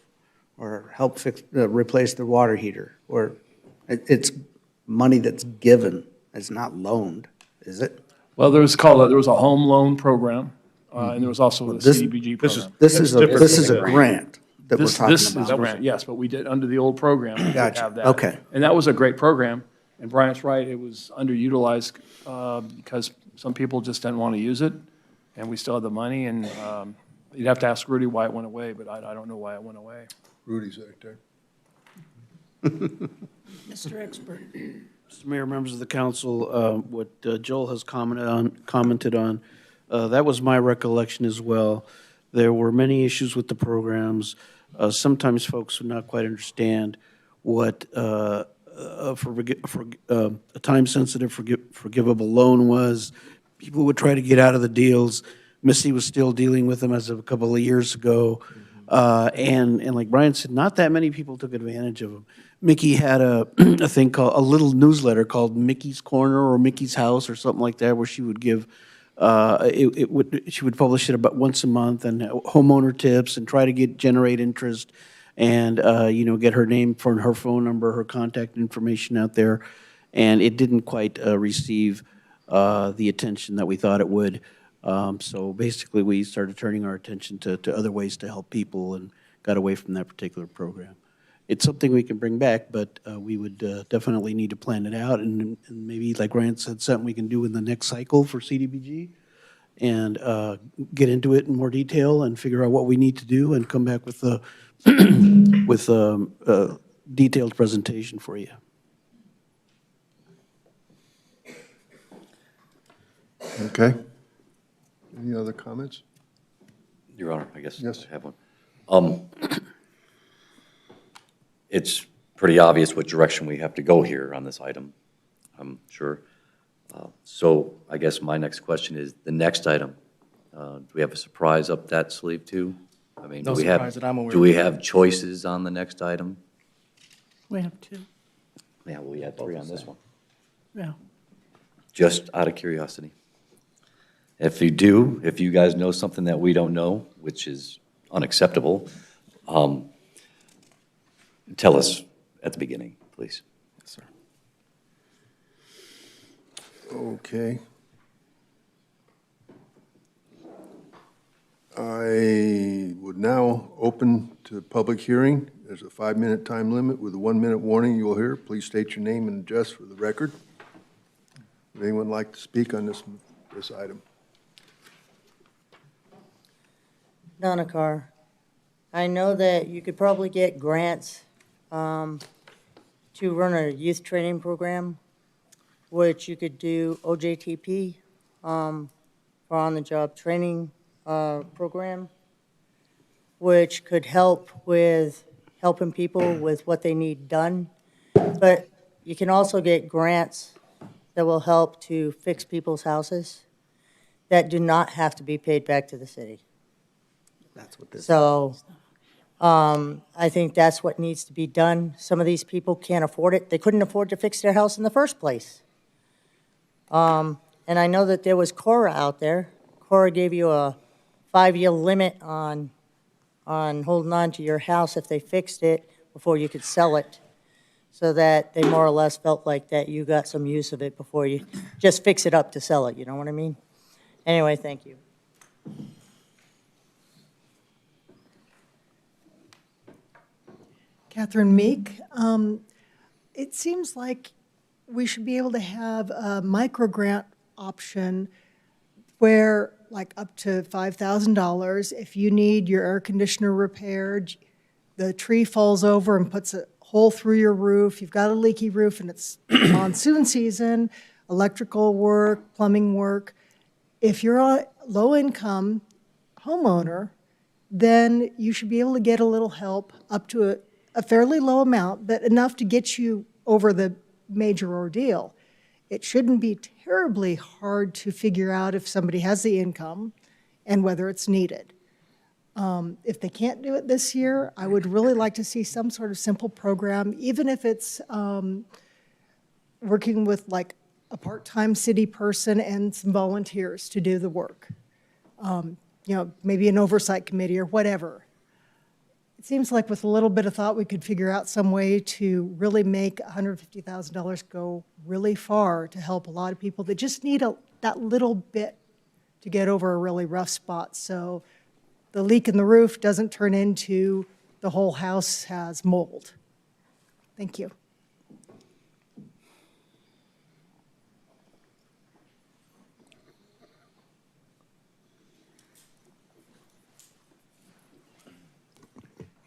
or help replace their water heater, or it's money that's given, it's not loaned, is it? Well, there was a home loan program, and there was also the CDBG program. This is a grant that we're talking about. This is a grant, yes, but we did, under the old program, we did Gotcha. have that. Okay. And that was a great program, and Bryant's right, it was underutilized because some people just didn't want to use it, and we still had the money, and you'd have to ask Rudy why it went away, but I don't know why it went away. Rudy's right there. Mr. Expert. Mr. Mayor, members of the council, what Joel has commented on, that was my recollection as well. There were many issues with the programs. Sometimes folks would not quite understand what a time-sensitive forgivable loan was. People would try to get out of the deals. Missy was still dealing with them as of a couple of years ago. And like Brian said, not that many people took advantage of them. Mickey had a thing called, a little newsletter called Mickey's Corner or Mickey's House or something like that, where she would give, she would publish it about once a month, and homeowner tips, and try to generate interest, and get her name, for her phone number, her contact information out there. And it didn't quite receive the attention that we thought it would. So basically, we started turning our attention to other ways to help people and got away from that particular program. It's something we can bring back, but we would definitely need to plan it out, and maybe, like Ryan said, something we can do in the next cycle for CDBG, and get into it in more detail and figure out what we need to do and come back with a detailed presentation for you. Okay. Any other comments? Your Honor, I guess Yes. I have one. It's pretty obvious what direction we have to go here on this item, I'm sure. So I guess my next question is, the next item, do we have a surprise up that sleeve too? I mean, No surprise that I'm aware do we have choices on the next item? We have two. Yeah, well, we had three on this one. Yeah. Just out of curiosity. If you do, if you guys know something that we don't know, which is unacceptable, tell us at the beginning, please. Yes, sir. Okay. I would now open to public hearing. There's a 5-minute time limit with a 1-minute warning you will hear. Please state your name and address for the record. Would anyone like to speak on this item? Donna Carr, I know that you could probably get grants to run a youth training program, which you could do OJTP, for on-the-job training program, which could help with helping people with what they need done. But you can also get grants that will help to fix people's houses that do not have to be paid back to the city. That's what this is. So I think that's what needs to be done. Some of these people can't afford it. They couldn't afford to fix their house in the first place. And I know that there was Cora out there. Cora gave you a 5-year limit on on holding on to your house if they fixed it before you could sell it, so that they more or less felt like that you got some use of it before you just fix it up to sell it, you know what I mean? Anyway, thank you. Catherine Meek. It seems like we should be able to have a micro grant option where, like, up to $5,000, if you need your air conditioner repaired, the tree falls over and puts a hole through your roof, you've got a leaky roof and it's monsoon season, electrical work, plumbing work. If you're a low-income homeowner, then you should be able to get a little help up to a fairly low amount, but enough to get you over the major ordeal. It shouldn't be terribly hard to figure out if somebody has the income and whether it's needed. If they can't do it this year, I would really like to see some sort of simple program, even if it's working with like a part-time city person and some volunteers to do the work. Maybe an oversight committee or whatever. It seems like with a little bit of thought, we could figure out some way to really make $150,000 go really far to help a lot of people that just need that little bit to get over a really rough spot. So the leak in the roof doesn't turn into the whole house has mold. Thank you.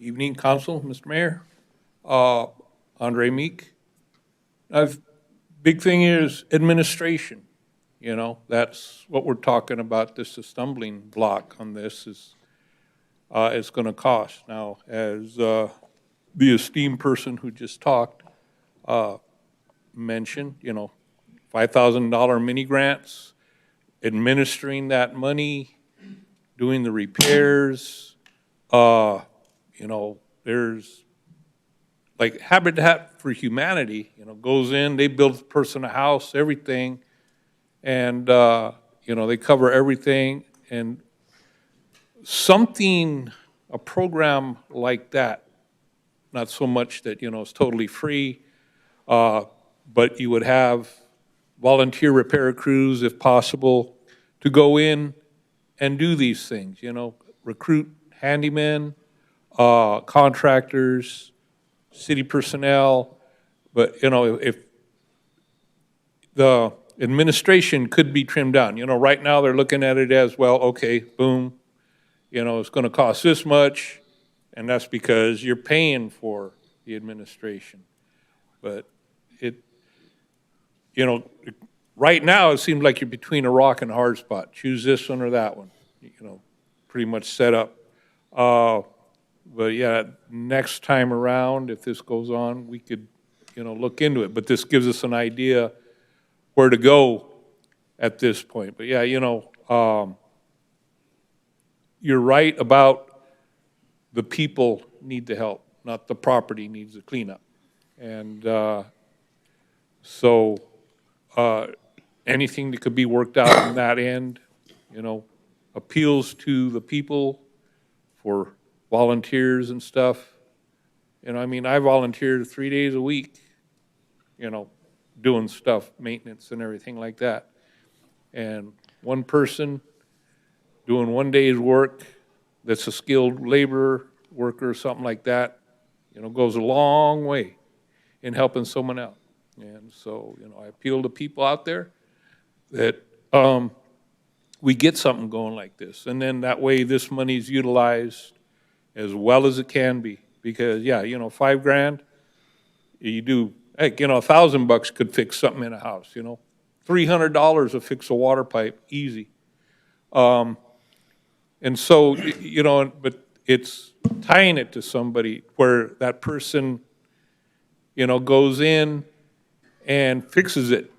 Evening, Council, Mr. Mayor. Andre Meek. Big thing is administration. That's what we're talking about. This is a stumbling block on this is it's going to cost. Now, as the esteemed person who just talked mentioned, $5,000 mini grants, administering that money, doing the repairs. There's like Habitat for Humanity, goes in, they build the person a house, everything, and, they cover everything. And a program like that, not so much that, it's totally free, but you would have volunteer repair crews, if possible, to go in and do these things, recruit handymen, contractors, city personnel, but, if the administration could be trimmed down. Right now they're looking at it as, well, okay, boom, it's going to cost this much, and that's because you're paying for the administration. But right now it seems like you're between a rock and a hard spot. Choose this one or that one, pretty much set up. But yeah, next time around, if this goes on, we could, look into it. But this gives us an idea where to go at this point. But yeah, you're right about the people need the help, not the property needs the cleanup. And so anything that could be worked out on that end, appeals to the people for volunteers and stuff. I volunteer 3 days a week, doing stuff, maintenance and everything like that. And one person doing 1 day's work that's a skilled laborer, worker, or something like that, goes a long way in helping someone out. And so, I appeal to people out there that we get something going like this. And then that way this money is utilized as well as it can be. Because, yeah, $5,000, you do, heck, $1,000 could fix something in a house, $300 will fix a water pipe, easy. And so, but it's tying it to somebody where that person, goes in and fixes it.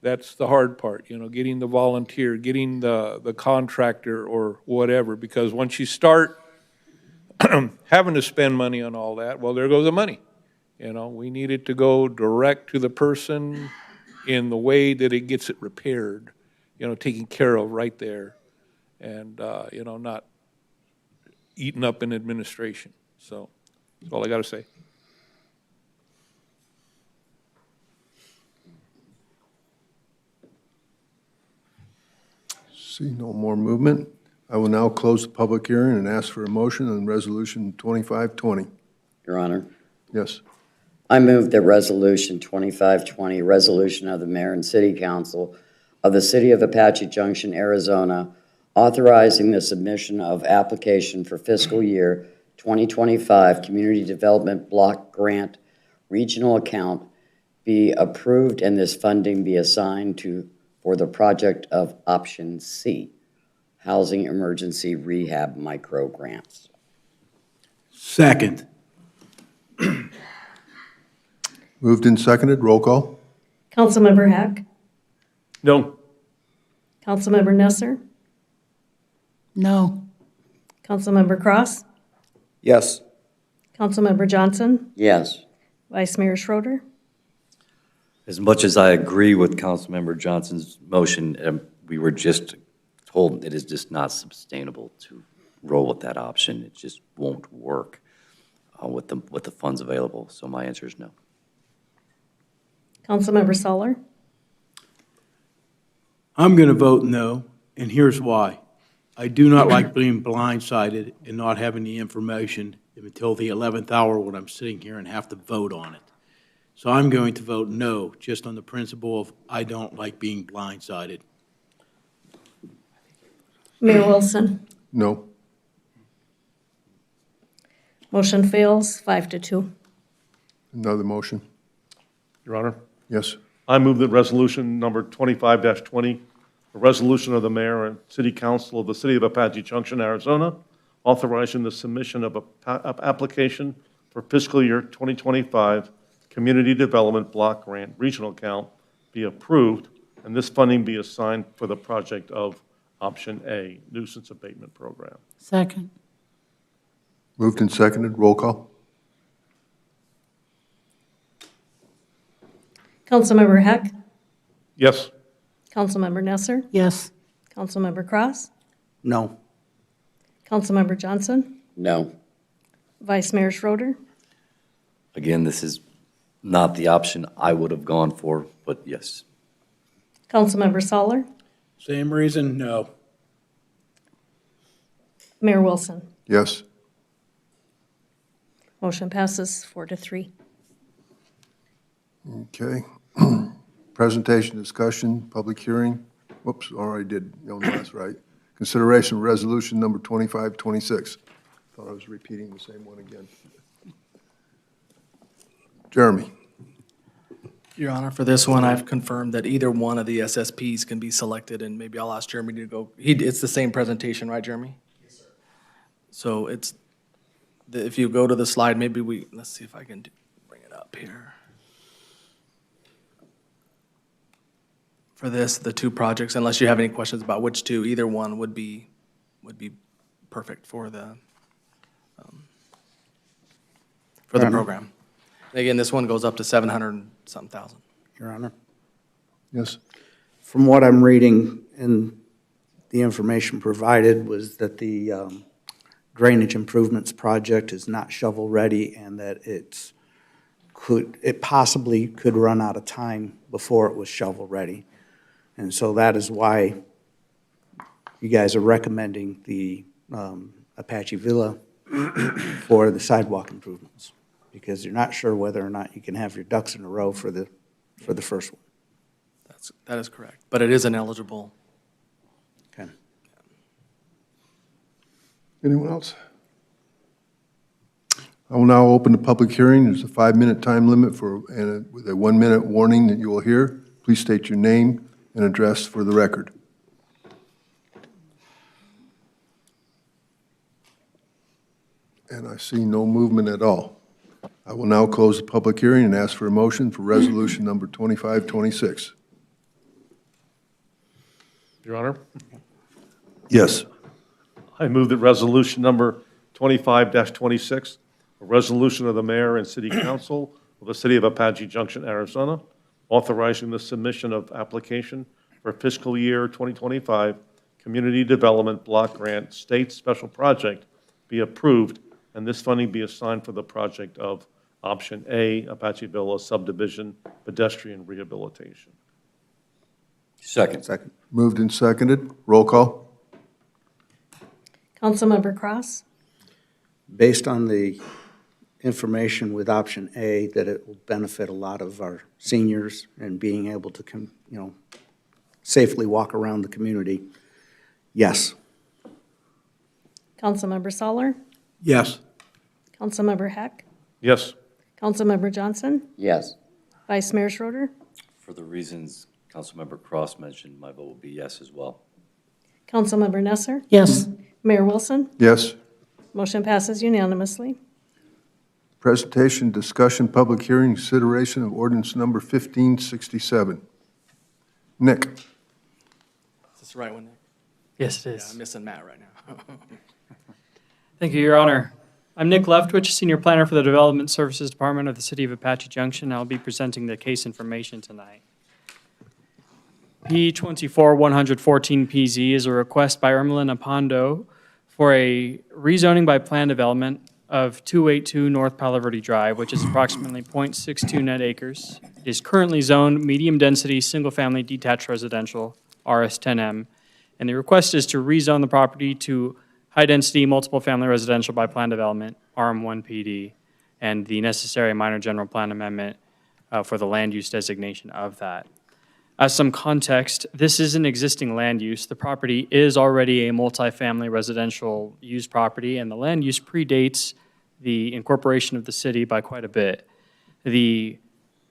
That's the hard part, getting the volunteer, getting the contractor or whatever. Because once you start having to spend money on all that, well, there goes the money. We need it to go direct to the person in the way that it gets it repaired, taken care of right there. And, not eaten up in administration. So that's all I got to say. See no more movement. I will now close the public hearing and ask for a motion on Resolution 2520. Your Honor, Yes. I move that Resolution 2520, resolution of the Mayor and City Council of the City of Apache Junction, Arizona, authorizing the submission of application for fiscal year 2025 Community Development Block Grant Regional Account be approved and this funding be assigned for the project of Option C, Housing Emergency Rehab Micro Grants. Second. Moved and seconded. Roll call. Councilmember Heck, No. Councilmember Nesser, No. Councilmember Cross, Yes. Councilmember Johnson, Yes. Vice Mayor Schroeder. As much as I agree with Councilmember Johnson's motion, we were just told it is just not sustainable to roll with that option. It just won't work with the funds available. So my answer is no. Councilmember Solar, I'm going to vote no, and here's why. I do not like being blindsided and not having the information until the 11th hour when I'm sitting here and have to vote on it. So I'm going to vote no, just on the principle of I don't like being blindsided. Mayor Wilson. No. Motion fails 5-2. Another motion. Your Honor, Yes. I move that resolution number 25-20, a resolution of the mayor and city council of the City of Apache Junction, Arizona, authorizing the submission of an application for fiscal year 2025 Community Development Block Grant Regional Account be approved, and this funding be assigned for the project of Option A, Nuisance Abatement Program. Second. Moved and seconded. Roll call. Councilmember Heck, Yes. Councilmember Nesser, Yes. Councilmember Cross, No. Councilmember Johnson, No. Vice Mayor Schroeder. Again, this is not the option I would have gone for, but yes. Councilmember Solar, Same reason, no. Mayor Wilson. Yes. Motion passes 4-3. Okay. Presentation, discussion, public hearing. Whoops, already did. You know, that's right. Consideration of resolution number 2526. Thought I was repeating the same one again. Jeremy. Your Honor, for this one, I've confirmed that either one of the SSPs can be selected, and maybe I'll ask Jeremy to go. It's the same presentation, right, Jeremy? Yes, sir. So if you go to the slide, let's see if I can bring it up here. For this, the two projects, unless you have any questions about which two, either one would be perfect for the program. Again, this one goes up to 700-something thousand. Your Honor. Yes. From what I'm reading and the information provided was that the drainage improvements project is not shovel-ready and that it possibly could run out of time before it was shovel-ready. And so that is why you guys are recommending the Apache Villa for the sidewalk improvements, because you're not sure whether or not you can have your ducks in a row for the first one. That is correct, but it is ineligible. Okay. Anyone else? I will now open the public hearing. There's a 5-minute time limit with a 1-minute warning that you will hear. Please state your name and address for the record. And I see no movement at all. I will now close the public hearing and ask for a motion for resolution number 2526. Your Honor, Yes. I move that resolution number 25-26, a resolution of the mayor and city council of the City of Apache Junction, Arizona, authorizing the submission of application for fiscal year 2025 Community Development Block Grant State Special Project be approved, and this funding be assigned for the project of option A, Apache Villa subdivision pedestrian rehabilitation. Second. Second. Moved and seconded. Roll call. Councilmember Cross, Based on the information with option A, that it will benefit a lot of our seniors and being able to, safely walk around the community, yes. Councilmember Soller, Yes. Councilmember Heck, Yes. Councilmember Johnson, Yes. Vice Mayor Schroeder, For the reasons Councilmember Cross mentioned, my vote will be yes as well. Councilmember Nesser, Yes. Mayor Wilson. Yes. Motion passes unanimously. Presentation, discussion, public hearing, consideration of ordinance number 1567. Nick. Is this the right one, Nick? Yes, it Yeah, is. I'm missing Matt right now. Thank you, Your Honor. I'm Nick Leftwich, Senior Planner for the Development Services Department of the City of Apache Junction. I'll be presenting the case information tonight. P24-114PZ is a request by Hermelinda Pando for a rezoning by plan development of 282 North Palo Verde Drive, which is approximately .62 net acres. It is currently zoned medium-density, single-family detached residential, RS10M, and the request is to rezone the property to high-density, multiple-family residential by plan development, RM1PD, and the necessary minor general plan amendment for the land use designation of that. As some context, this is an existing land use. The property is already a multifamily residential use property, and the land use predates the incorporation of the city by quite a bit. The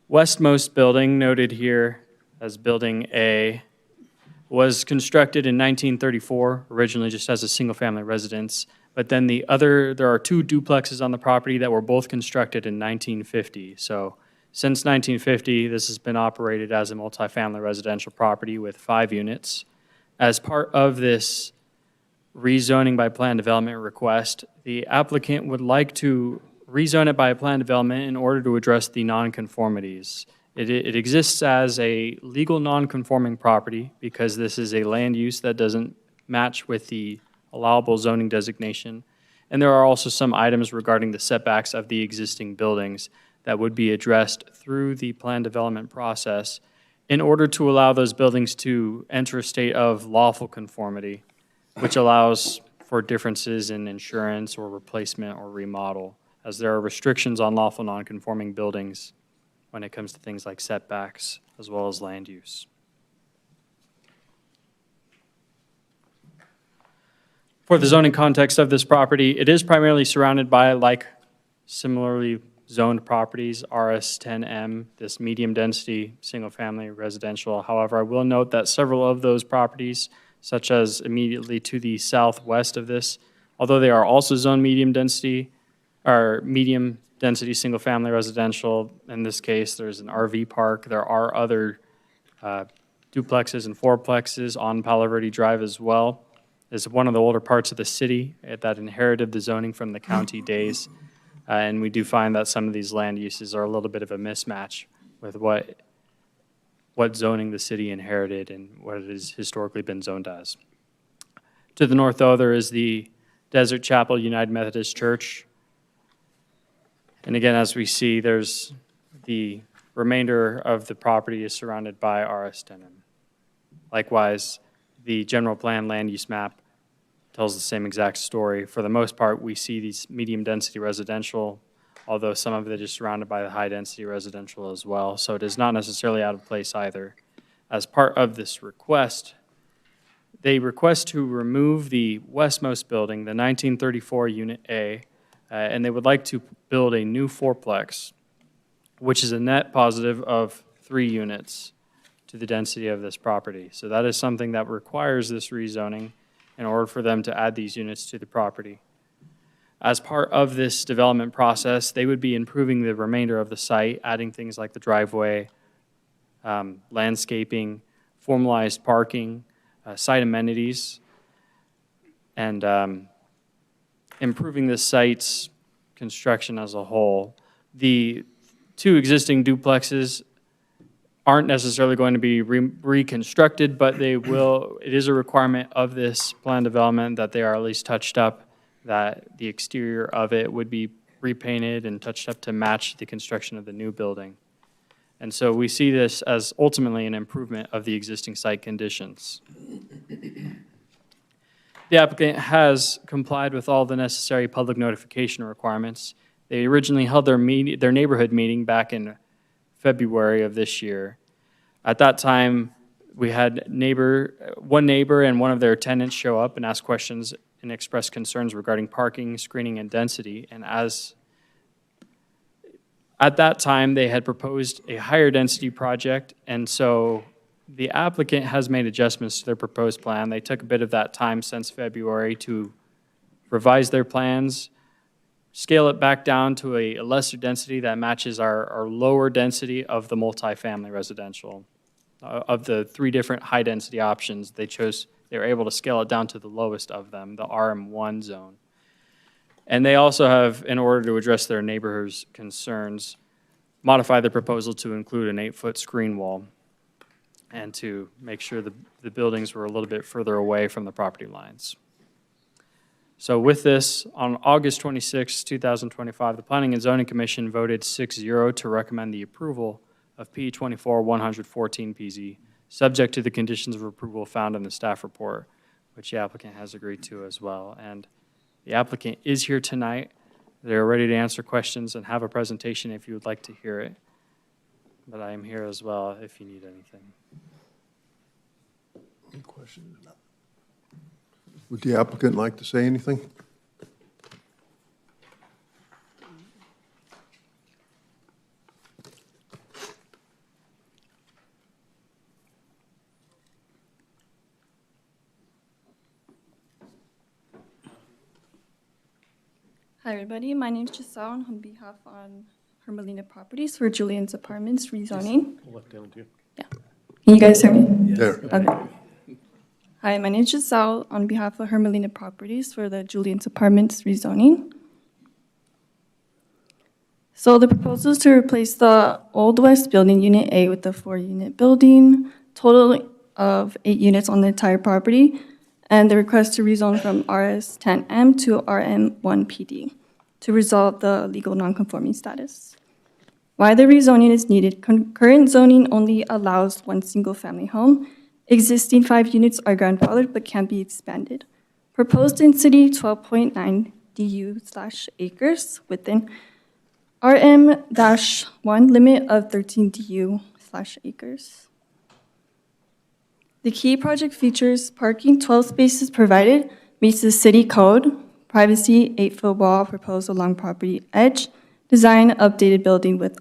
westmost building, noted here as Building A, was constructed in 1934, originally just as a single-family residence. But then there are two duplexes on the property that were both constructed in 1950. So since 1950, this has been operated as a multifamily residential property with 5 units. As part of this rezoning by plan development request, the applicant would like to rezone it by plan development in order to address the nonconformities. It exists as a legal nonconforming property because this is a land use that doesn't match with the allowable zoning designation. And there are also some items regarding the setbacks of the existing buildings that would be addressed through the plan development process in order to allow those buildings to enter a state of lawful conformity, which allows for differences in insurance or replacement or remodel, as there are restrictions on lawful nonconforming buildings when it comes to things like setbacks as well as land use. For the zoning context of this property, it is primarily surrounded by, like similarly zoned properties, RS10M, this medium-density, single-family residential. However, I will note that several of those properties, such as immediately to the southwest of this, although they are also zoned medium-density, are medium-density, single-family residential. In this case, there's an RV park. There are other duplexes and fourplexes on Palo Verde Drive as well. It's one of the older parts of the city that inherited the zoning from the county days. And we do find that some of these land uses are a little bit of a mismatch with what zoning the city inherited and what it has historically been zoned as. To the north, though, there is the Desert Chapel United Methodist Church. And again, as we see, there's the remainder of the property is surrounded by RS10M. Likewise, the general plan land use map tells the same exact story. For the most part, we see these medium-density residential, although some of it is surrounded by the high-density residential as well. So it is not necessarily out of place either. As part of this request, they request to remove the westmost building, the 1934 Unit A, and they would like to build a new fourplex, which is a net positive of 3 units to the density of this property. So that is something that requires this rezoning in order for them to add these units to the property. As part of this development process, they would be improving the remainder of the site, adding things like the driveway, landscaping, formalized parking, site amenities, and improving the site's construction as a whole. The 2 existing duplexes aren't necessarily going to be reconstructed, but they will. It is a requirement of this plan development that they are at least touched up that the exterior of it would be repainted and touched up to match the construction of the new building. And so we see this as ultimately an improvement of the existing site conditions. The applicant has complied with all the necessary public notification requirements. They originally held their neighborhood meeting back in February of this year. At that time, we had one neighbor and one of their tenants show up and ask questions and express concerns regarding parking, screening, and density. And at that time, they had proposed a higher density project, and so the applicant has made adjustments to their proposed plan. They took a bit of that time since February to revise their plans, scale it back down to a lesser density that matches our lower density of the multifamily residential. Of the 3 different high-density options, they were able to scale it down to the lowest of them, the RM1 zone. And they also have, in order to address their neighborhoods' concerns, modified the proposal to include an 8-foot screen wall and to make sure the buildings were a little bit further away from the property lines. So with this, on August 26, 2025, the Planning and Zoning Commission voted 6-0 to recommend the approval of P24-114PZ, subject to the conditions of approval found in the staff report, which the applicant has agreed to as well. And the applicant is here tonight. They're ready to answer questions and have a presentation if you would like to hear it. But I am here as well if you need anything. Any questions? Would the applicant like to say anything? Hi, everybody. My name is Giselle on behalf on Hermelinda Properties for Julian's Apartments rezoning. Yeah. Can you guys hear me? There. Okay. Hi, my name is Giselle on behalf of Hermelinda Properties for the Julian's Apartments rezoning. So the proposal is to replace the Old West Building Unit A with the 4-unit building, total of 8 units on the entire property, and the request to rezone from RS10M to RM1PD to resolve the legal nonconforming status. Why the rezoning is needed: current zoning only allows 1 single-family home. Existing 5 units are grandfathered but can be expanded. Proposed density 12.9 DU/acres within RM-1 limit of 13 DU/acres. The key project features parking, 12 spaces provided, meets the city code, privacy, 8-foot wall proposed along property edge, design updated building with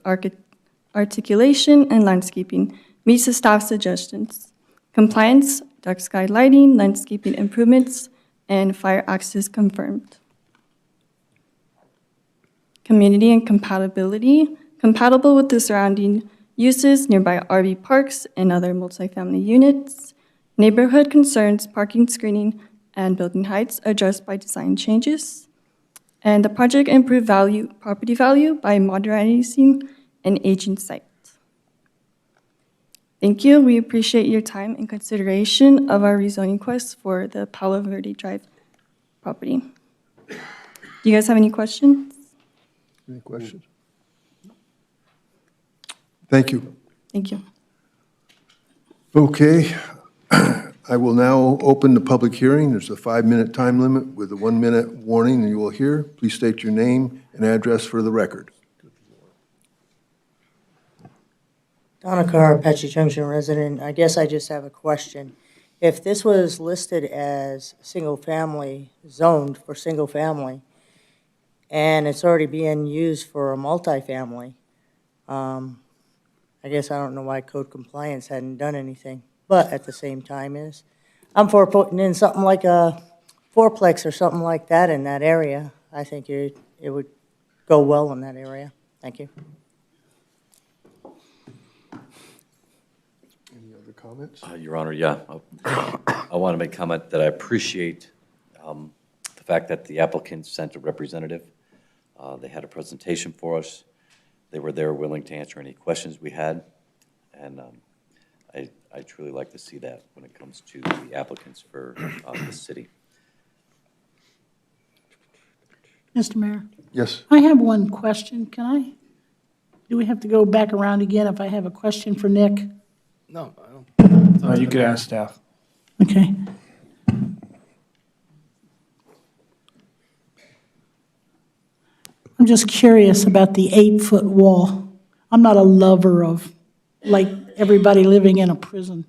articulation and landscaping, meets the staff suggestions, compliance, dark sky lighting, landscaping improvements, and fire access confirmed. Community and compatibility, compatible with the surrounding uses, nearby RV parks, and other multifamily units. Neighborhood concerns, parking, screening, and building heights addressed by design changes. And the project improved property value by modernizing an aging site. Thank you. We appreciate your time and consideration of our rezoning request for the Palo Verde Drive property. Do you guys have any questions? Any questions? Thank you. Thank you. Okay, I will now open the public hearing. There's a 5-minute time limit with a 1-minute warning you will hear. Please state your name and address for the record. Donna Carr, Apache Junction resident. I guess I just have a question. If this was listed as single-family, zoned for single-family, and it's already being used for a multifamily, I guess I don't know why code compliance hadn't done anything. But at the same time I'm for putting in something like a fourplex or something like that in that area. I think it would go well in that area. Thank you. Any other comments? Your Honor, yeah. I want to make comment that I appreciate the fact that the applicant sent a representative. They had a presentation for us. They were there willing to answer any questions we had. And I truly like to see that when it comes to the applicants for the city. Mr. Mayor, Yes. I have one question. Do we have to go back around again if I have a question for Nick? No, I don't. You could ask staff. Okay. I'm just curious about the 8-foot wall. I'm not a lover of, like, everybody living in a prison.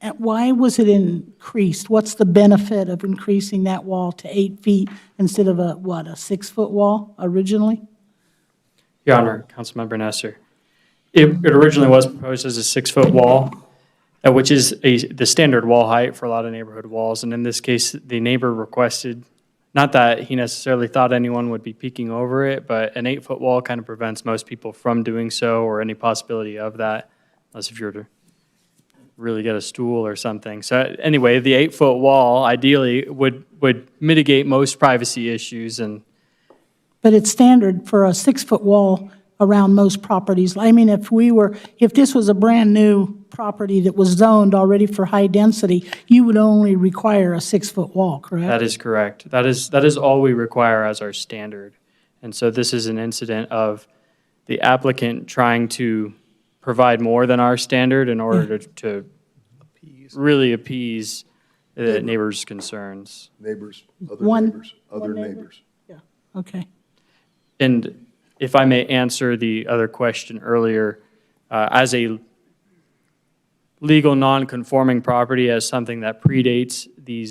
And why was it increased? What's the benefit of increasing that wall to 8 feet instead of a 6-foot wall originally? Your Honor, Councilmember Nesser. It originally was proposed as a 6-foot wall, which is the standard wall height for a lot of neighborhood walls. And in this case, the neighbor requested, not that he necessarily thought anyone would be peeking over it, but an 8-foot wall kind of prevents most people from doing so or any possibility of that, unless if you're to really get a stool or something. So anyway, the 8-foot wall ideally would mitigate most privacy issues. But it's standard for a 6-foot wall around most properties. I mean, if this was a brand-new property that was zoned already for high density, you would only require a 6-foot wall, correct? That is correct. That is all we require as our standard. And so this is an incident of the applicant trying to provide more than our standard in order to really appease the neighbors' concerns. Neighbors, One other neighbor? neighbors. Yeah, okay. And if I may answer the other question earlier, as a legal non-conforming property, as something that predates the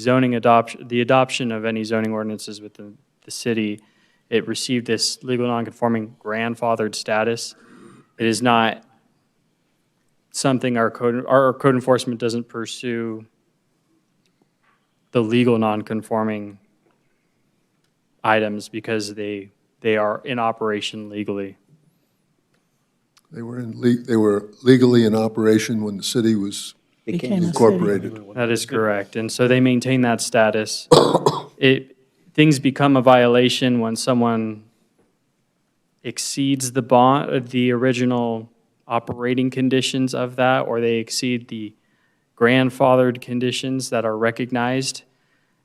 the adoption of any zoning ordinances within the city, it received this legal non-conforming grandfathered status. It is not something our code enforcement doesn't pursue the legal non-conforming items because they are in operation legally. They were legally in operation when the city was Became a city. incorporated. That is correct. And so they maintain that status. Things become a violation when someone exceeds the original operating conditions of that, or they exceed the grandfathered conditions that are recognized.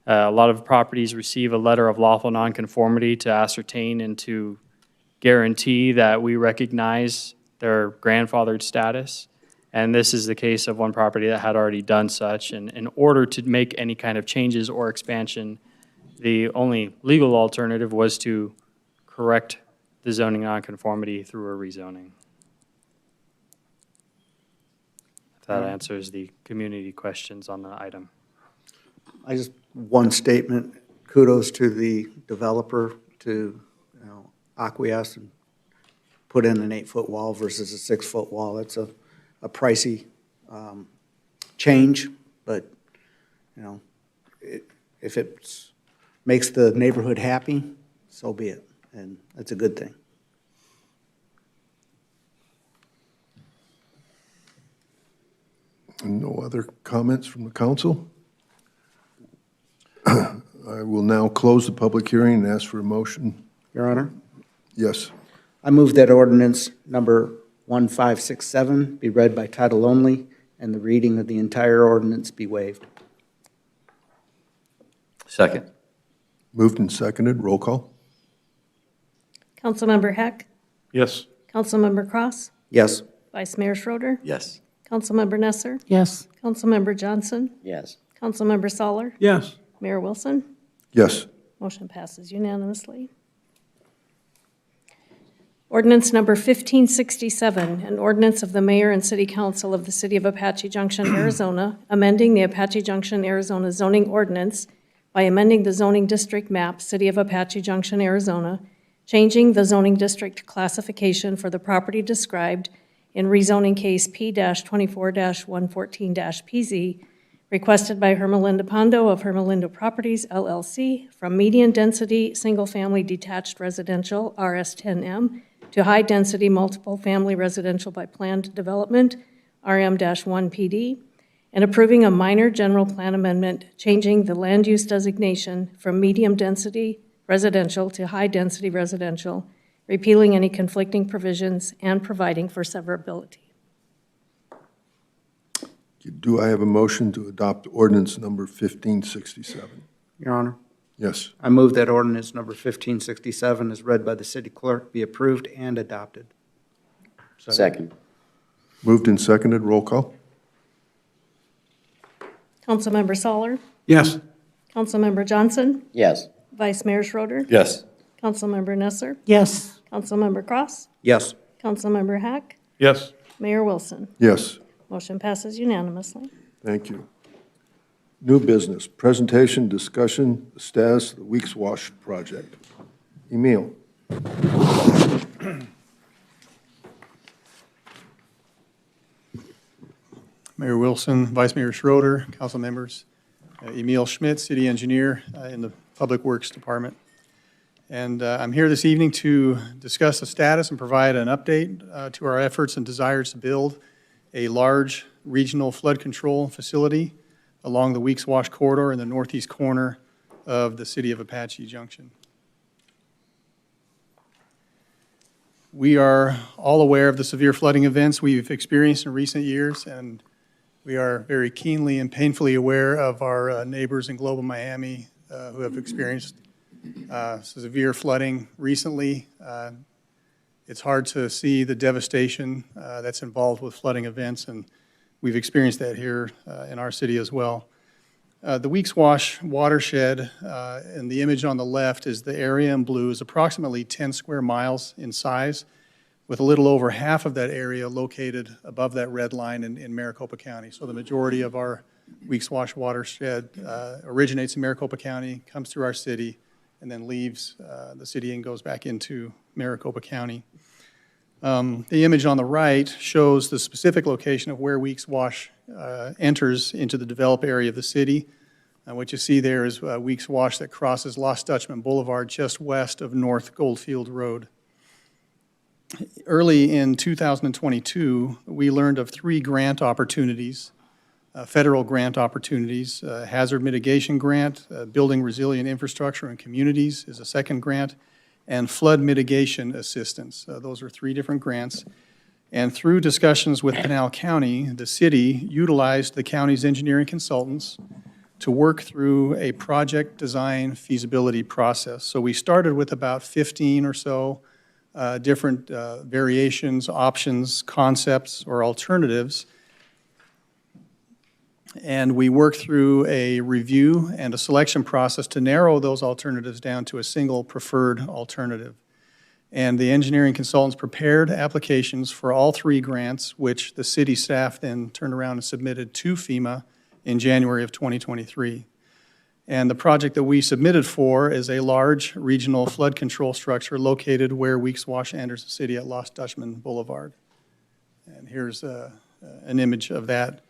A lot of properties receive a letter of lawful nonconformity to ascertain and to guarantee that we recognize their grandfathered status. And this is the case of one property that had already done such. And in order to make any kind of changes or expansion, the only legal alternative was to correct the zoning nonconformity through a rezoning. If that answers the community questions on the item. One statement, kudos to the developer to, acquiesce and put in an 8-foot wall versus a 6-foot wall. It's a pricey change, but, if it makes the neighborhood happy, so be it, and that's a good thing. No other comments from the council? I will now close the public hearing and ask for a motion. Your Honor? Yes. I move that ordinance number 1567 be read by title only and the reading of the entire ordinance be waived. Second. Moved and seconded. Roll call. Councilmember Heck, Yes. Councilmember Cross, Yes. Vice Mayor Schroeder, Yes. Councilmember Nesser, Yes. Councilmember Johnson, Yes. Councilmember Soller, Yes. Mayor Wilson. Yes. Motion passes unanimously. Ordinance number 1567, an ordinance of the mayor and city council of the City of Apache Junction, Arizona, amending the Apache Junction, Arizona zoning ordinance by amending the zoning district map, City of Apache Junction, Arizona, changing the zoning district classification for the property described in rezoning case P-24-114-PZ, requested by Hermelinda Pando of Hermelinda Properties, LLC, from medium-density, single-family detached residential, RS10M, to high-density, multiple-family residential by planned development, RM-1PD, and approving a minor general plan amendment changing the land use designation from medium-density residential to high-density residential, repealing any conflicting provisions, and providing for severability. Do I have a motion to adopt ordinance number 1567? Your Honor? Yes. I move that ordinance number 1567 as read by the city clerk be approved and adopted. Second. Moved and seconded, roll call? Councilmember Soller, Yes. Councilmember Johnson, Yes. Vice Mayor Schroeder, Yes. Councilmember Nesser, Yes. Councilmember Cross, Yes. Councilmember Hack, Yes. Mayor Wilson. Yes. Motion passes unanimously. Thank you. New business, presentation, discussion, status of the Weeks Wash project. Emile. Mayor Wilson, Vice Mayor Schroeder, council members, Emile Schmid, city engineer in the Public Works Department. And I'm here this evening to discuss the status and provide an update to our efforts and desires to build a large regional flood control facility along the Weeks Wash corridor in the northeast corner of the City of Apache Junction. We are all aware of the severe flooding events we've experienced in recent years, and we are very keenly and painfully aware of our neighbors in Global Miami who have experienced severe flooding recently. It's hard to see the devastation that's involved with flooding events, and we've experienced that here in our city as well. The Weeks Wash watershed, and the image on the left is the area in blue, is approximately 10 square miles in size, with a little over half of that area located above that red line in Maricopa County. So the majority of our Weeks Wash watershed originates in Maricopa County, comes through our city, and then leaves the city and goes back into Maricopa County. The image on the right shows the specific location of where Weeks Wash enters into the developed area of the city. What you see there is Weeks Wash that crosses Lost Dutchman Boulevard just west of North Goldfield Road. Early in 2022, we learned of 3 grant opportunities, federal grant opportunities. Hazard mitigation grant, building resilient infrastructure and communities is a second grant, and flood mitigation assistance. Those are 3 different grants. And through discussions with Pinal County, the city utilized the county's engineering consultants to work through a project design feasibility process. So we started with about 15 or so different variations, options, concepts, or alternatives. And we worked through a review and a selection process to narrow those alternatives down to a single preferred alternative. And the engineering consultants prepared applications for all 3 grants, which the city staff then turned around and submitted to FEMA in January of 2023. And the project that we submitted for is a large regional flood control structure located where Weeks Wash enters the city at Lost Dutchman Boulevard. And here's an image of that.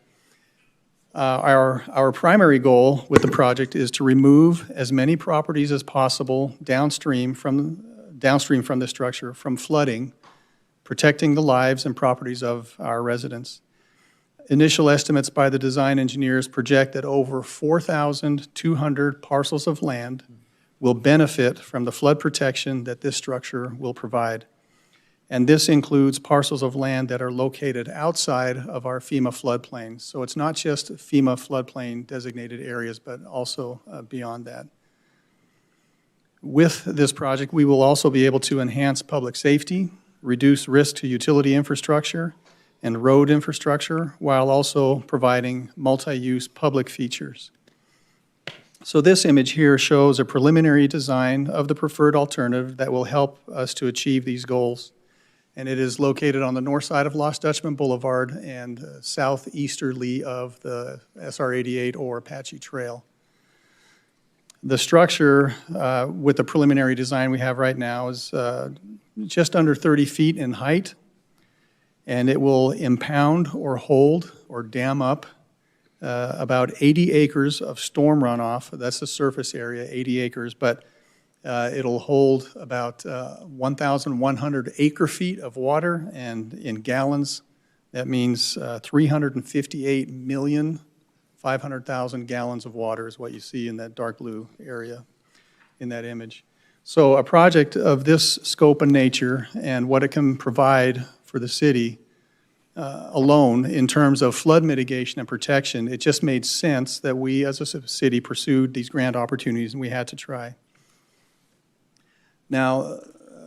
Our primary goal with the project is to remove as many properties as possible downstream from the structure from flooding, protecting the lives and properties of our residents. Initial estimates by the design engineers project that over 4,200 parcels of land will benefit from the flood protection that this structure will provide. And this includes parcels of land that are located outside of our FEMA floodplains. So it's not just FEMA floodplain designated areas, but also beyond that. With this project, we will also be able to enhance public safety, reduce risk to utility infrastructure and road infrastructure, while also providing multi-use public features. So this image here shows a preliminary design of the preferred alternative that will help us to achieve these goals. And it is located on the north side of Lost Dutchman Boulevard and southeasterly of the SR 88 or Apache Trail. The structure with the preliminary design we have right now is just under 30 feet in height, and it will impound or hold or dam up about 80 acres of storm runoff. That's the surface area, 80 acres, but it'll hold about 1,100 acre-feet of water, and in gallons, that means 358,500,000 gallons of water is what you see in that dark blue area in that image. So a project of this scope and nature and what it can provide for the city alone in terms of flood mitigation and protection. It just made sense that we as a city pursued these grant opportunities, and we had to try. Now,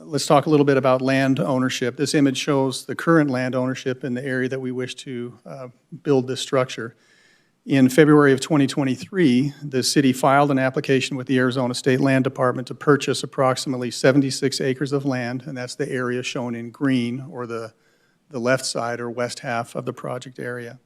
let's talk a little bit about land ownership. This image shows the current land ownership in the area that we wish to build this structure. In February of 2023, the city filed an application with the Arizona State Land Department to purchase approximately 76 acres of land, and that's the area shown in green, or the left side or west half of the project area.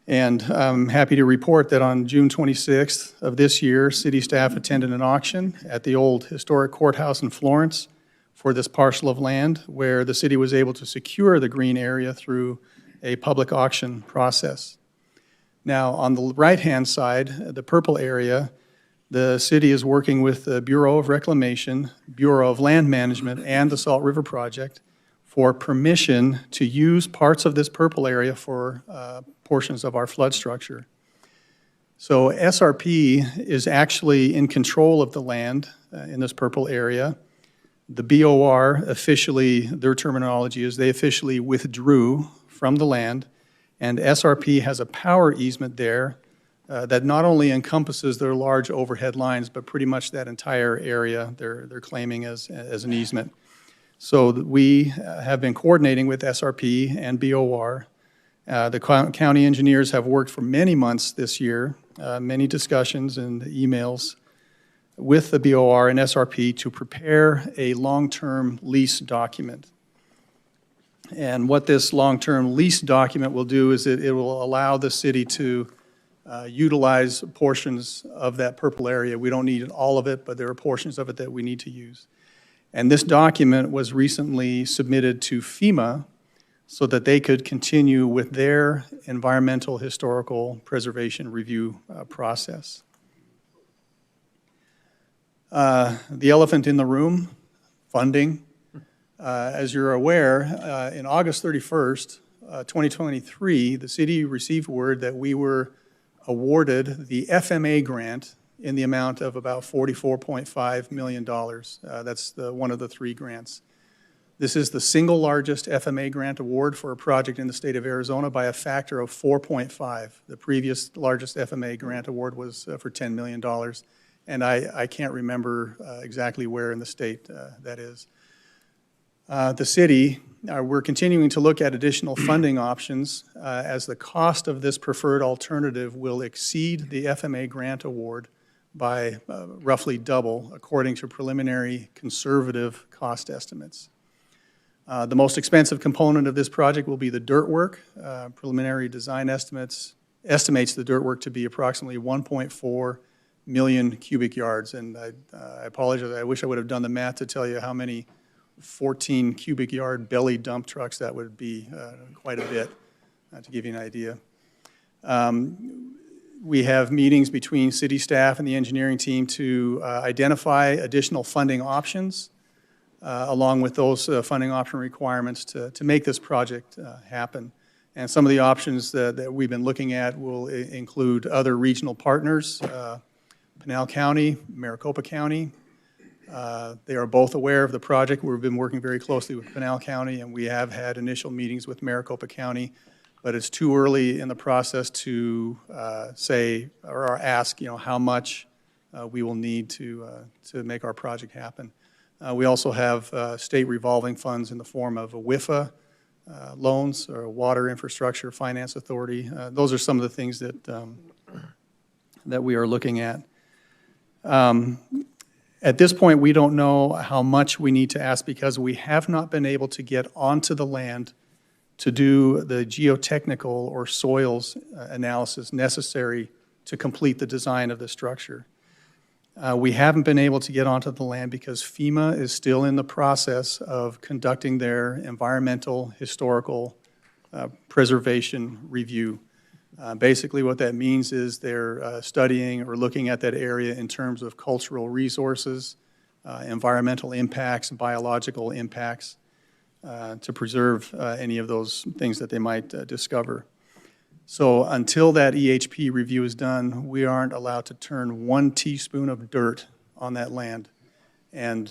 And I'm happy to report that on June 26th of this year, city staff attended an auction at the old historic courthouse in Florence for this parcel of land, where the city was able to secure the green area through a public auction process. Now, on the right-hand side, the purple area, the city is working with the Bureau of Reclamation, Bureau of Land Management, and the Salt River Project for permission to use parts of this purple area for portions of our flood structure. So SRP is actually in control of the land in this purple area. The BOR officially, their terminology is they officially withdrew from the land, and SRP has a power easement there that not only encompasses their large overhead lines, but pretty much that entire area they're claiming as an easement. So we have been coordinating with SRP and BOR. The county engineers have worked for many months this year, many discussions and emails with the BOR and SRP to prepare a long-term lease document. And what this long-term lease document will do is it will allow the city to utilize portions of that purple area. We don't need all of it, but there are portions of it that we need to use. And this document was recently submitted to FEMA so that they could continue with their environmental historical preservation review process. The elephant in the room, funding. As you're aware, in August 31st, 2023, the city received word that we were awarded the FMA grant in the amount of about $44.5 million. That's one of the three grants. This is the single largest FMA grant award for a project in the state of Arizona by a factor of 4.5. The previous largest FMA grant award was for $10 million, and I can't remember exactly where in the state that is. The city, we're continuing to look at additional funding options as the cost of this preferred alternative will exceed the FMA grant award by roughly double, according to preliminary conservative cost estimates. The most expensive component of this project will be the dirt work. Preliminary design estimates the dirt work to be approximately 1.4 million cubic yards. And I apologize, I wish I would have done the math to tell you how many 14 cubic yard belly dump trucks that would be, quite a bit, to give you an idea. We have meetings between city staff and the engineering team to identify additional funding options, along with those funding option requirements to make this project happen. And some of the options that we've been looking at will include other regional partners, Pinal County, Maricopa County. They are both aware of the project. We've been working very closely with Pinal County, and we have had initial meetings with Maricopa County, but it's too early in the process to say or ask, how much we will need to make our project happen. We also have state revolving funds in the form of a WIFA loans, or Water Infrastructure Finance Authority. Those are some of the things that that we are looking at. At this point, we don't know how much we need to ask because we have not been able to get onto the land to do the geotechnical or soils analysis necessary to complete the design of the structure. We haven't been able to get onto the land because FEMA is still in the process of conducting their environmental historical preservation review. Basically what that means is they're studying or looking at that area in terms of cultural resources, environmental impacts, biological impacts, to preserve any of those things that they might discover. So until that EHP review is done, we aren't allowed to turn 1 teaspoon of dirt on that land. And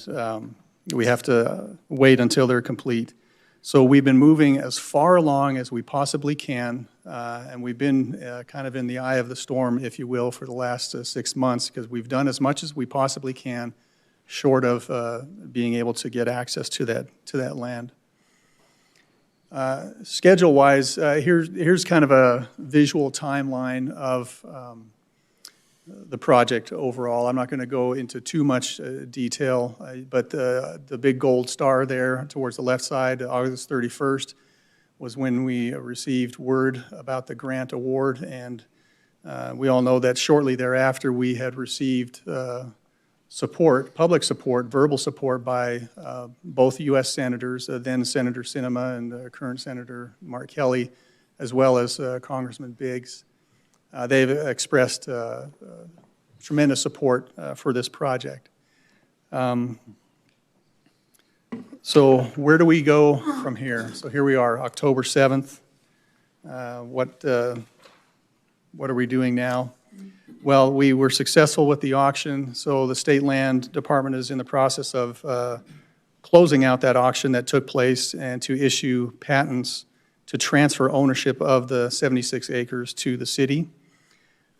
we have to wait until they're complete. So we've been moving as far along as we possibly can, and we've been kind of in the eye of the storm, if you will, for the last 6 months, because we've done as much as we possibly can, short of being able to get access to that land. Schedule-wise, here's kind of a visual timeline of the project overall. I'm not going to go into too much detail, but the big gold star there towards the left side, August 31st, was when we received word about the grant award, and we all know that shortly thereafter we had received support, public support, verbal support by both U.S. senators, then Senator Sinema and current Senator Mark Kelly, as well as Congressman Biggs. They've expressed tremendous support for this project. So where do we go from here? So here we are, October 7th. What are we doing now? Well, we were successful with the auction, so the State Land Department is in the process of closing out that auction that took place and to issue patents to transfer ownership of the 76 acres to the city.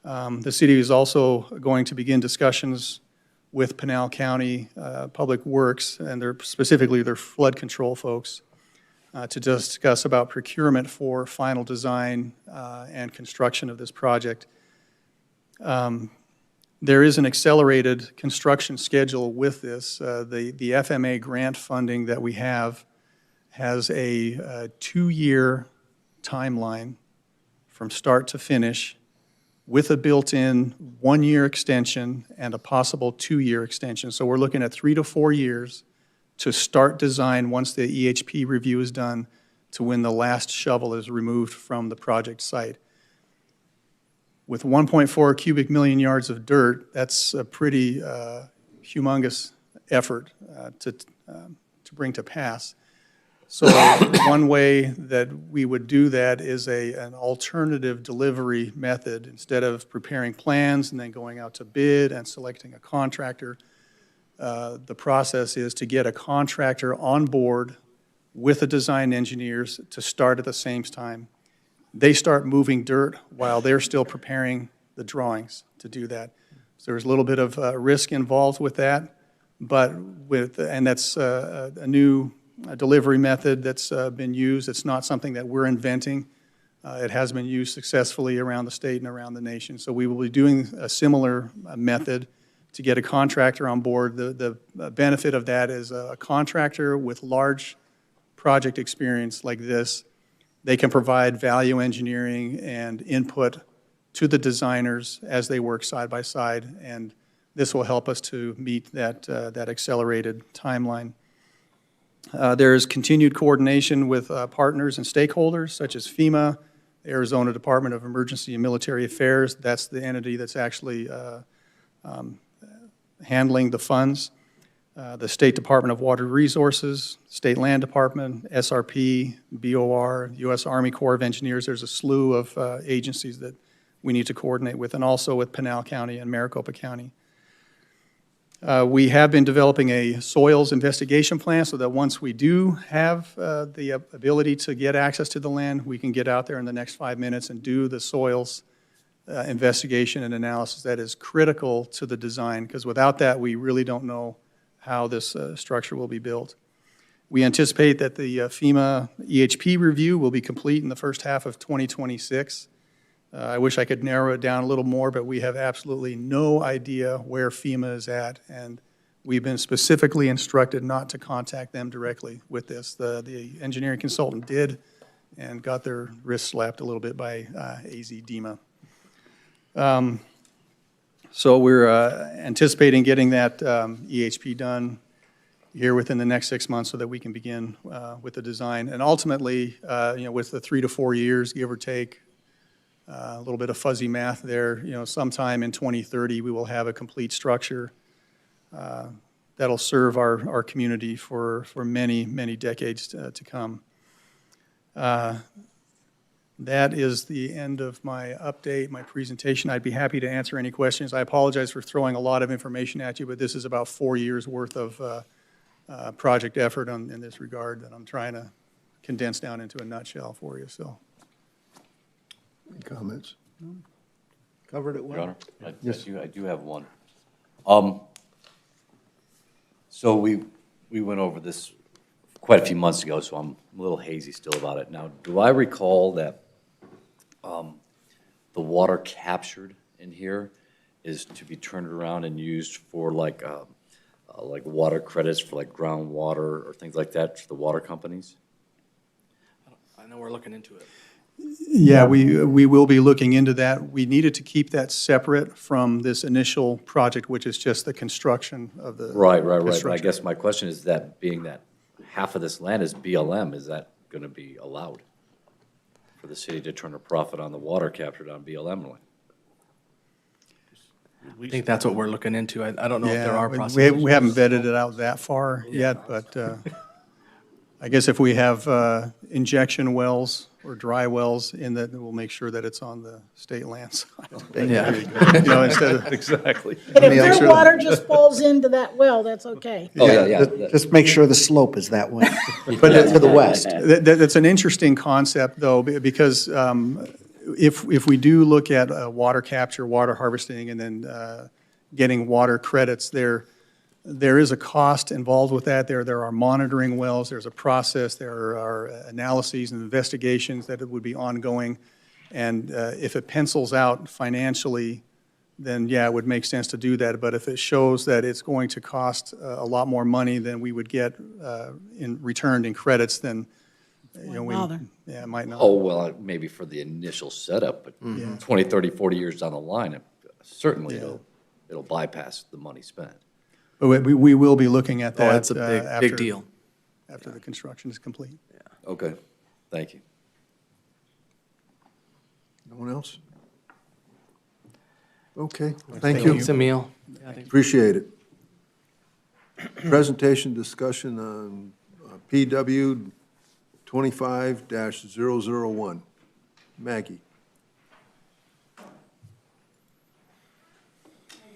The city is also going to begin discussions with Pinal County Public Works, and specifically their flood control folks, to discuss about procurement for final design and construction of this project. There is an accelerated construction schedule with this. The FMA grant funding that we have has a 2-year timeline from start to finish, with a built-in 1-year extension and a possible 2-year extension. So we're looking at 3 to 4 years to start design once the EHP review is done to when the last shovel is removed from the project site. With 1.4 cubic million yards of dirt, that's a pretty humongous effort to bring to pass. So one way that we would do that is an alternative delivery method. Instead of preparing plans and then going out to bid and selecting a contractor, the process is to get a contractor on board with the design engineers to start at the same time. They start moving dirt while they're still preparing the drawings to do that. So there's a little bit of risk involved with that, and that's a new delivery method that's been used. It's not something that we're inventing. It has been used successfully around the state and around the nation. So we will be doing a similar method to get a contractor on board. The benefit of that is a contractor with large project experience like this, they can provide value engineering and input to the designers as they work side by side, and this will help us to meet that accelerated timeline. There is continued coordination with partners and stakeholders such as FEMA, the Arizona Department of Emergency and Military Affairs. That's the entity that's actually handling the funds. The State Department of Water Resources, State Land Department, SRP, BOR, U.S. Army Corps of Engineers. There's a slew of agencies that we need to coordinate with, and also with Pinal County and Maricopa County. We have been developing a soils investigation plan so that once we do have the ability to get access to the land, we can get out there in the next 5 minutes and do the soils investigation and analysis that is critical to the design, because without that, we really don't know how this structure will be built. We anticipate that the FEMA EHP review will be complete in the first half of 2026. I wish I could narrow it down a little more, but we have absolutely no idea where FEMA is at, and we've been specifically instructed not to contact them directly with this. The engineering consultant did and got their wrist slapped a little bit by AZ-DEMA. So we're anticipating getting that EHP done here within the next 6 months so that we can begin with the design. And ultimately, with the 3 to 4 years, give or take, a little bit of fuzzy math there, sometime in 2030, we will have a complete structure that'll serve our community for many, many decades to come. That is the end of my update, my presentation. I'd be happy to answer any questions. I apologize for throwing a lot of information at you, but this is about 4 years worth of project effort in this regard that I'm trying to condensed down into a nutshell for you, so. Any comments? Covered it Your well. Honor, I Yes. do have one. So we went over this quite a few months ago, so I'm a little hazy still about it. Now, do I recall that the water captured in here is to be turned around and used for like water credits for like groundwater or things like that for the water companies? I know we're looking into it. Yeah, we will be looking into that. We needed to keep that separate from this initial project, which is just the construction of the. Right. But I construction. guess my question is that being that half of this land is BLM, is that going to be allowed for the city to turn a profit on the water captured on BLM land? I think that's what we're looking into. I don't know if there Yeah, are we processes. haven't vetted it out that far yet, but I guess if we have injection wells or dry wells in that, we'll make sure that it's on the state land side. Yeah. You know, instead of. Exactly. But if Make sure their that- water just falls into that well, that's okay. Oh, yeah. Just make sure the slope is that way, But to the west. That's an interesting concept, though, because if we do look at water capture, water harvesting, and then getting water credits, there is a cost involved with that. There are monitoring wells, there's a process, there are analyses and investigations that it would be ongoing. And if it pencils out financially, then yeah, it would make sense to do that. But if it shows that it's going to cost a lot more money than we would get returned in credits, then, you know, bother. yeah, it might not. Oh, well, maybe for the initial setup, but 20, 30, 40 years down the line, certainly it'll bypass the money spent. But we will be looking at that. That's a big deal. After the construction is complete. Okay, thank you. No one else? Okay, thank you. Thanks, Emile. Appreciate it. Presentation discussion on PW 25-001. Maggie. Good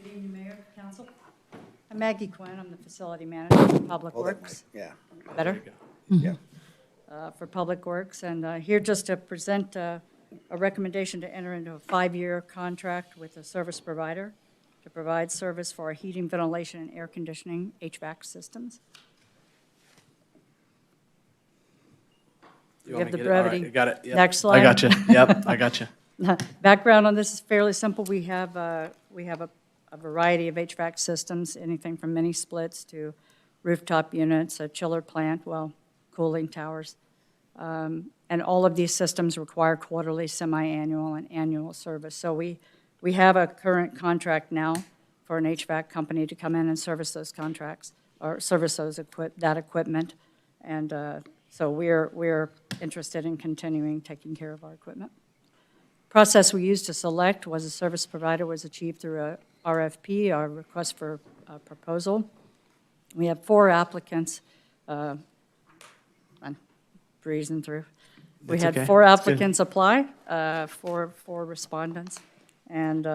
evening, Mayor, Council. I'm Maggie Quinn. I'm the Facility Manager for Public Works. Yeah. Better? Yeah. For Public Works, and here just to present a recommendation to enter into a 5-year contract with a service provider to provide service for our heating, ventilation, and air conditioning HVAC systems. You We want have me the to get it? All right, brevity. you got it. Yep. Next slide. I got you. Yep, I got you. Background on this is fairly simple. We have a variety of HVAC systems, anything from mini splits to rooftop units, a chiller plant, well, cooling towers. And all of these systems require quarterly, semi-annual, and annual service. So we have a current contract now for an HVAC company to come in and service those contracts, or service that equipment. And so we're interested in continuing taking care of our equipment. Process we used to select was a service provider was achieved through a RFP, our request for a proposal. We have 4 applicants. I'm breezing through. We That's had okay. 4 That's good. applicants apply, 4 respondents. And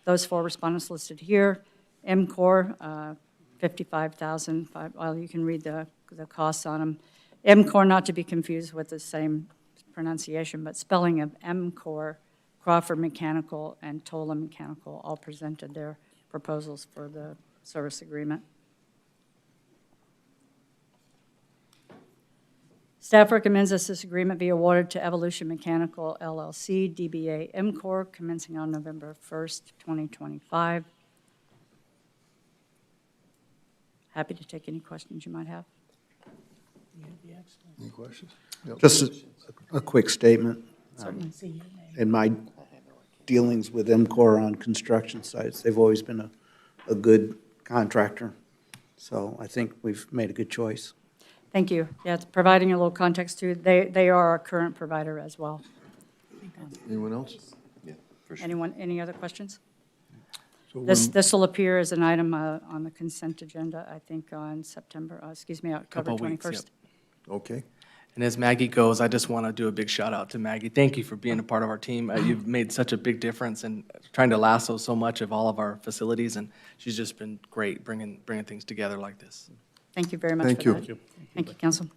those 4 respondents listed here, Imcor, $55,000. Well, you can read the costs on them. Imcor, not to be confused with the same pronunciation, but spelling of Imcor, Crawford Mechanical and Tola Mechanical all presented their proposals for the service agreement. Staff recommends that this agreement be awarded to Evolution Mechanical LLC, DBA Imcor, commencing on November 1st, 2025. Happy to take any questions you might have. Any questions? Just a quick statement. Certainly. In my dealings with Imcor on construction sites, they've always been a good contractor. So I think we've made a good choice. Thank you. Yeah, it's providing a little context too. They are our current provider as well. Anyone else? Yeah, for sure. Anyone, any other questions? So This will appear as an item on the consent agenda, I think, on October Couple weeks, 21st. yep. Okay. And as Maggie goes, I just want to do a big shout out to Maggie. Thank you for being a part of our team. You've made such a big difference in trying to lasso so much of all of our facilities, and she's just been great bringing things together like this. Thank you very much Thank for you. that. Thank you, Council.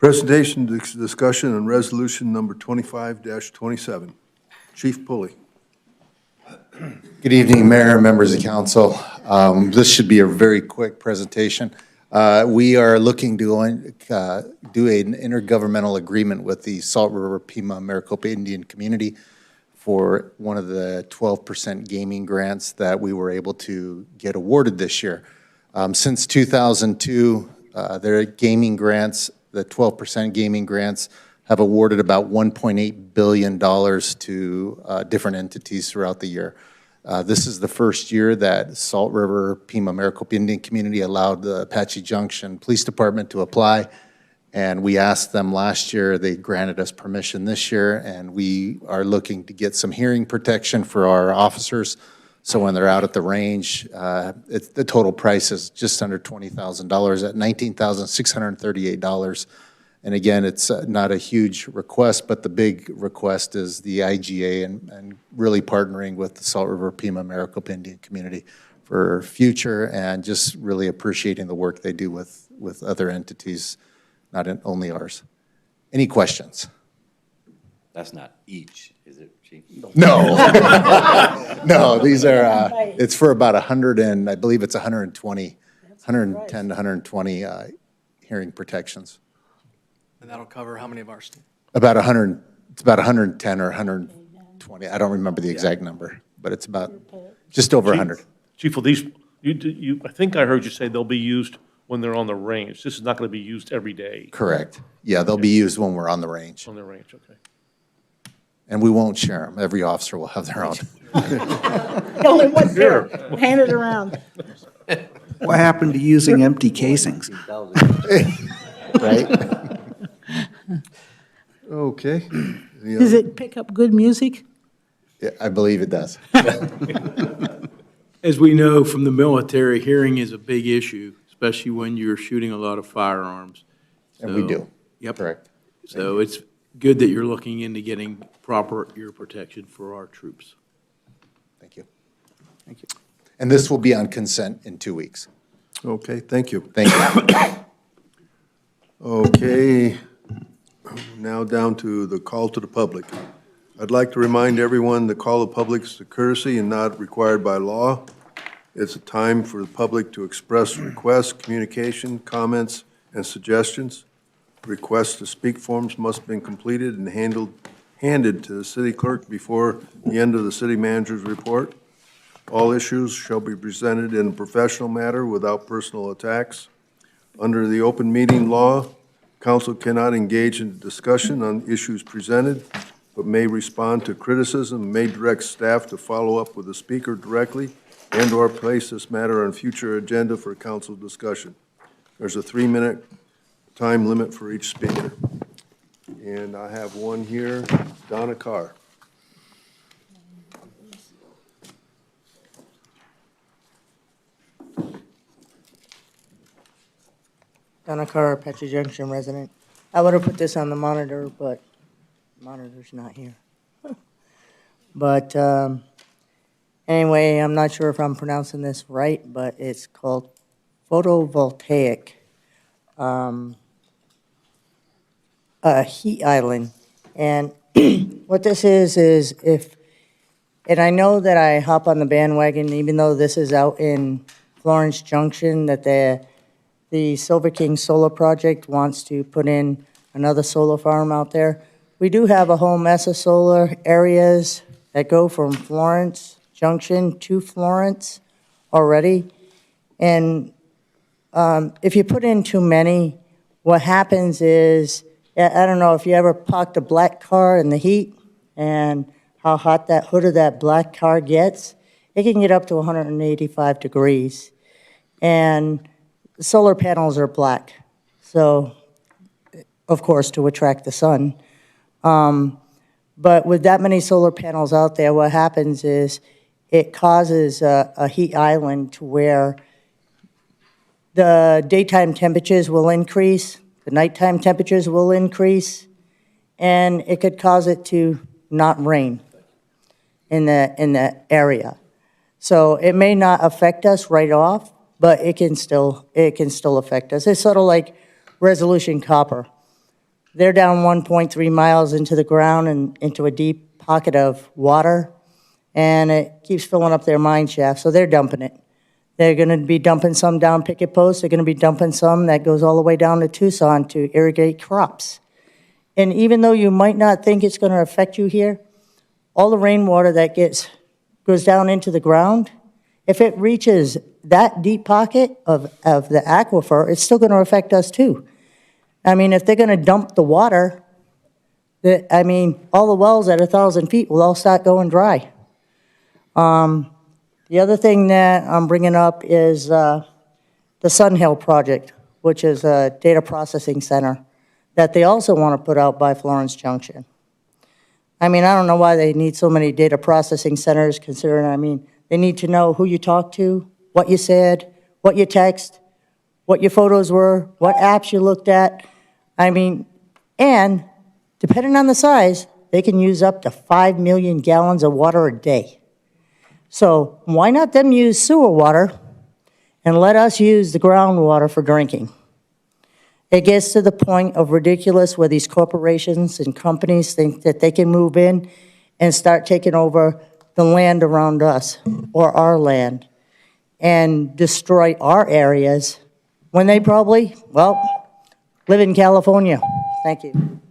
Presentation, discussion on resolution number 25-27. Chief Pulley. Good evening, Mayor and members of council. This should be a very quick presentation. We are looking to do an intergovernmental agreement with the Salt River Pima-Maricopa Indian community for one of the 12% gaming grants that we were able to get awarded this year. Since 2002, their gaming grants, the 12% gaming grants, have awarded about $1.8 billion to different entities throughout the year. This is the first year that Salt River Pima-Maricopa Indian Community allowed the Apache Junction Police Department to apply, and we asked them last year. They granted us permission this year, and we are looking to get some hearing protection for our officers, so when they're out at the range, the total price is just under $20,000 at $19,638. And again, it's not a huge request, but the big request is the IGA and really partnering with the Salt River Pima-Maricopa Indian community for future, and just really appreciating the work they do with other entities, not only ours. Any questions? That's not each, is it, Chief? No. No, these are, it's for about 100 and, I believe it's 120, 110 to 120 hearing protections. And that'll cover how many of ours? About 100, it's about 110 or 120. I don't remember the exact number, but it's about just over 100. Chief, will these, I think I heard you say they'll be used when they're on the range. This is not going to be used every day. Correct. Yeah, they'll be used when we're on the range. On the range, okay. And we won't share them. Every officer will have their own. Only one pair. Hand it around. What happened to using empty casings? Right? Okay. Does it pick up good music? Yeah, I believe it does. As we know from the military, hearing is a big issue, especially when you're shooting a lot of firearms. And we do. Yep. Correct. So it's good that you're looking into getting proper ear protection for our troops. Thank you. Thank you. And this will be on consent in 2 weeks. Okay, thank you. Thank you. Okay, now down to the call to the public. I'd like to remind everyone the call to public is a courtesy and not required by law. It's a time for the public to express requests, communication, comments, and suggestions. Requests to speak forms must have been completed and handed to the city clerk before the end of the city manager's report. All issues shall be presented in a professional manner without personal attacks. Under the open meeting law, council cannot engage in discussion on issues presented, but may respond to criticism, may direct staff to follow up with the speaker directly, and/or place this matter on future agenda for council discussion. There's a 3-minute time limit for each speaker. And I have one here, Donna Carr. Donna Carr, Apache Junction resident. I would have put this on the monitor, but the monitor's not here. But anyway, I'm not sure if I'm pronouncing this right, but it's called photovoltaic heat island. And what this is if, and I know that I hop on the bandwagon, even though this is out in Florence Junction, that the Silver King Solar Project wants to put in another solar farm out there. We do have a whole mess of solar areas that go from Florence Junction to Florence already. And if you put in too many, what happens is, I don't know if you ever parked a black car in the heat and how hot that hood of that black car gets. It can get up to 185 degrees. And the solar panels are black, so, of course, to attract the sun. But with that many solar panels out there, what happens is it causes a heat island to where the daytime temperatures will increase, the nighttime temperatures will increase, and it could cause it to not rain in the area. So it may not affect us right off, but it can still affect us. It's sort of like resolution copper. They're down 1.3 miles into the ground and into a deep pocket of water, and it keeps filling up their mine shaft, so they're dumping it. They're going to be dumping some down Picket Post. They're going to be dumping some that goes all the way down to Tucson to irrigate crops. And even though you might not think it's going to affect you here, all the rainwater that goes down into the ground, if it reaches that deep pocket of the aquifer, it's still going to affect us too. I mean, if they're going to dump the water, all the wells at 1,000 feet will all start going dry. The other thing that I'm bringing up is the Sun Hill project, which is a data processing center that they also want to put out by Florence Junction. I mean, I don't know why they need so many data processing centers, considering, they need to know who you talked to, what you said, what you text, what your photos were, what apps you looked at. And depending on the size, they can use up to 5 million gallons of water a day. So why not them use sewer water and let us use the groundwater for drinking? It gets to the point of ridiculous where these corporations and companies think that they can move in and start taking over the land around us or our land and destroy our areas when they probably, live in California. Thank you.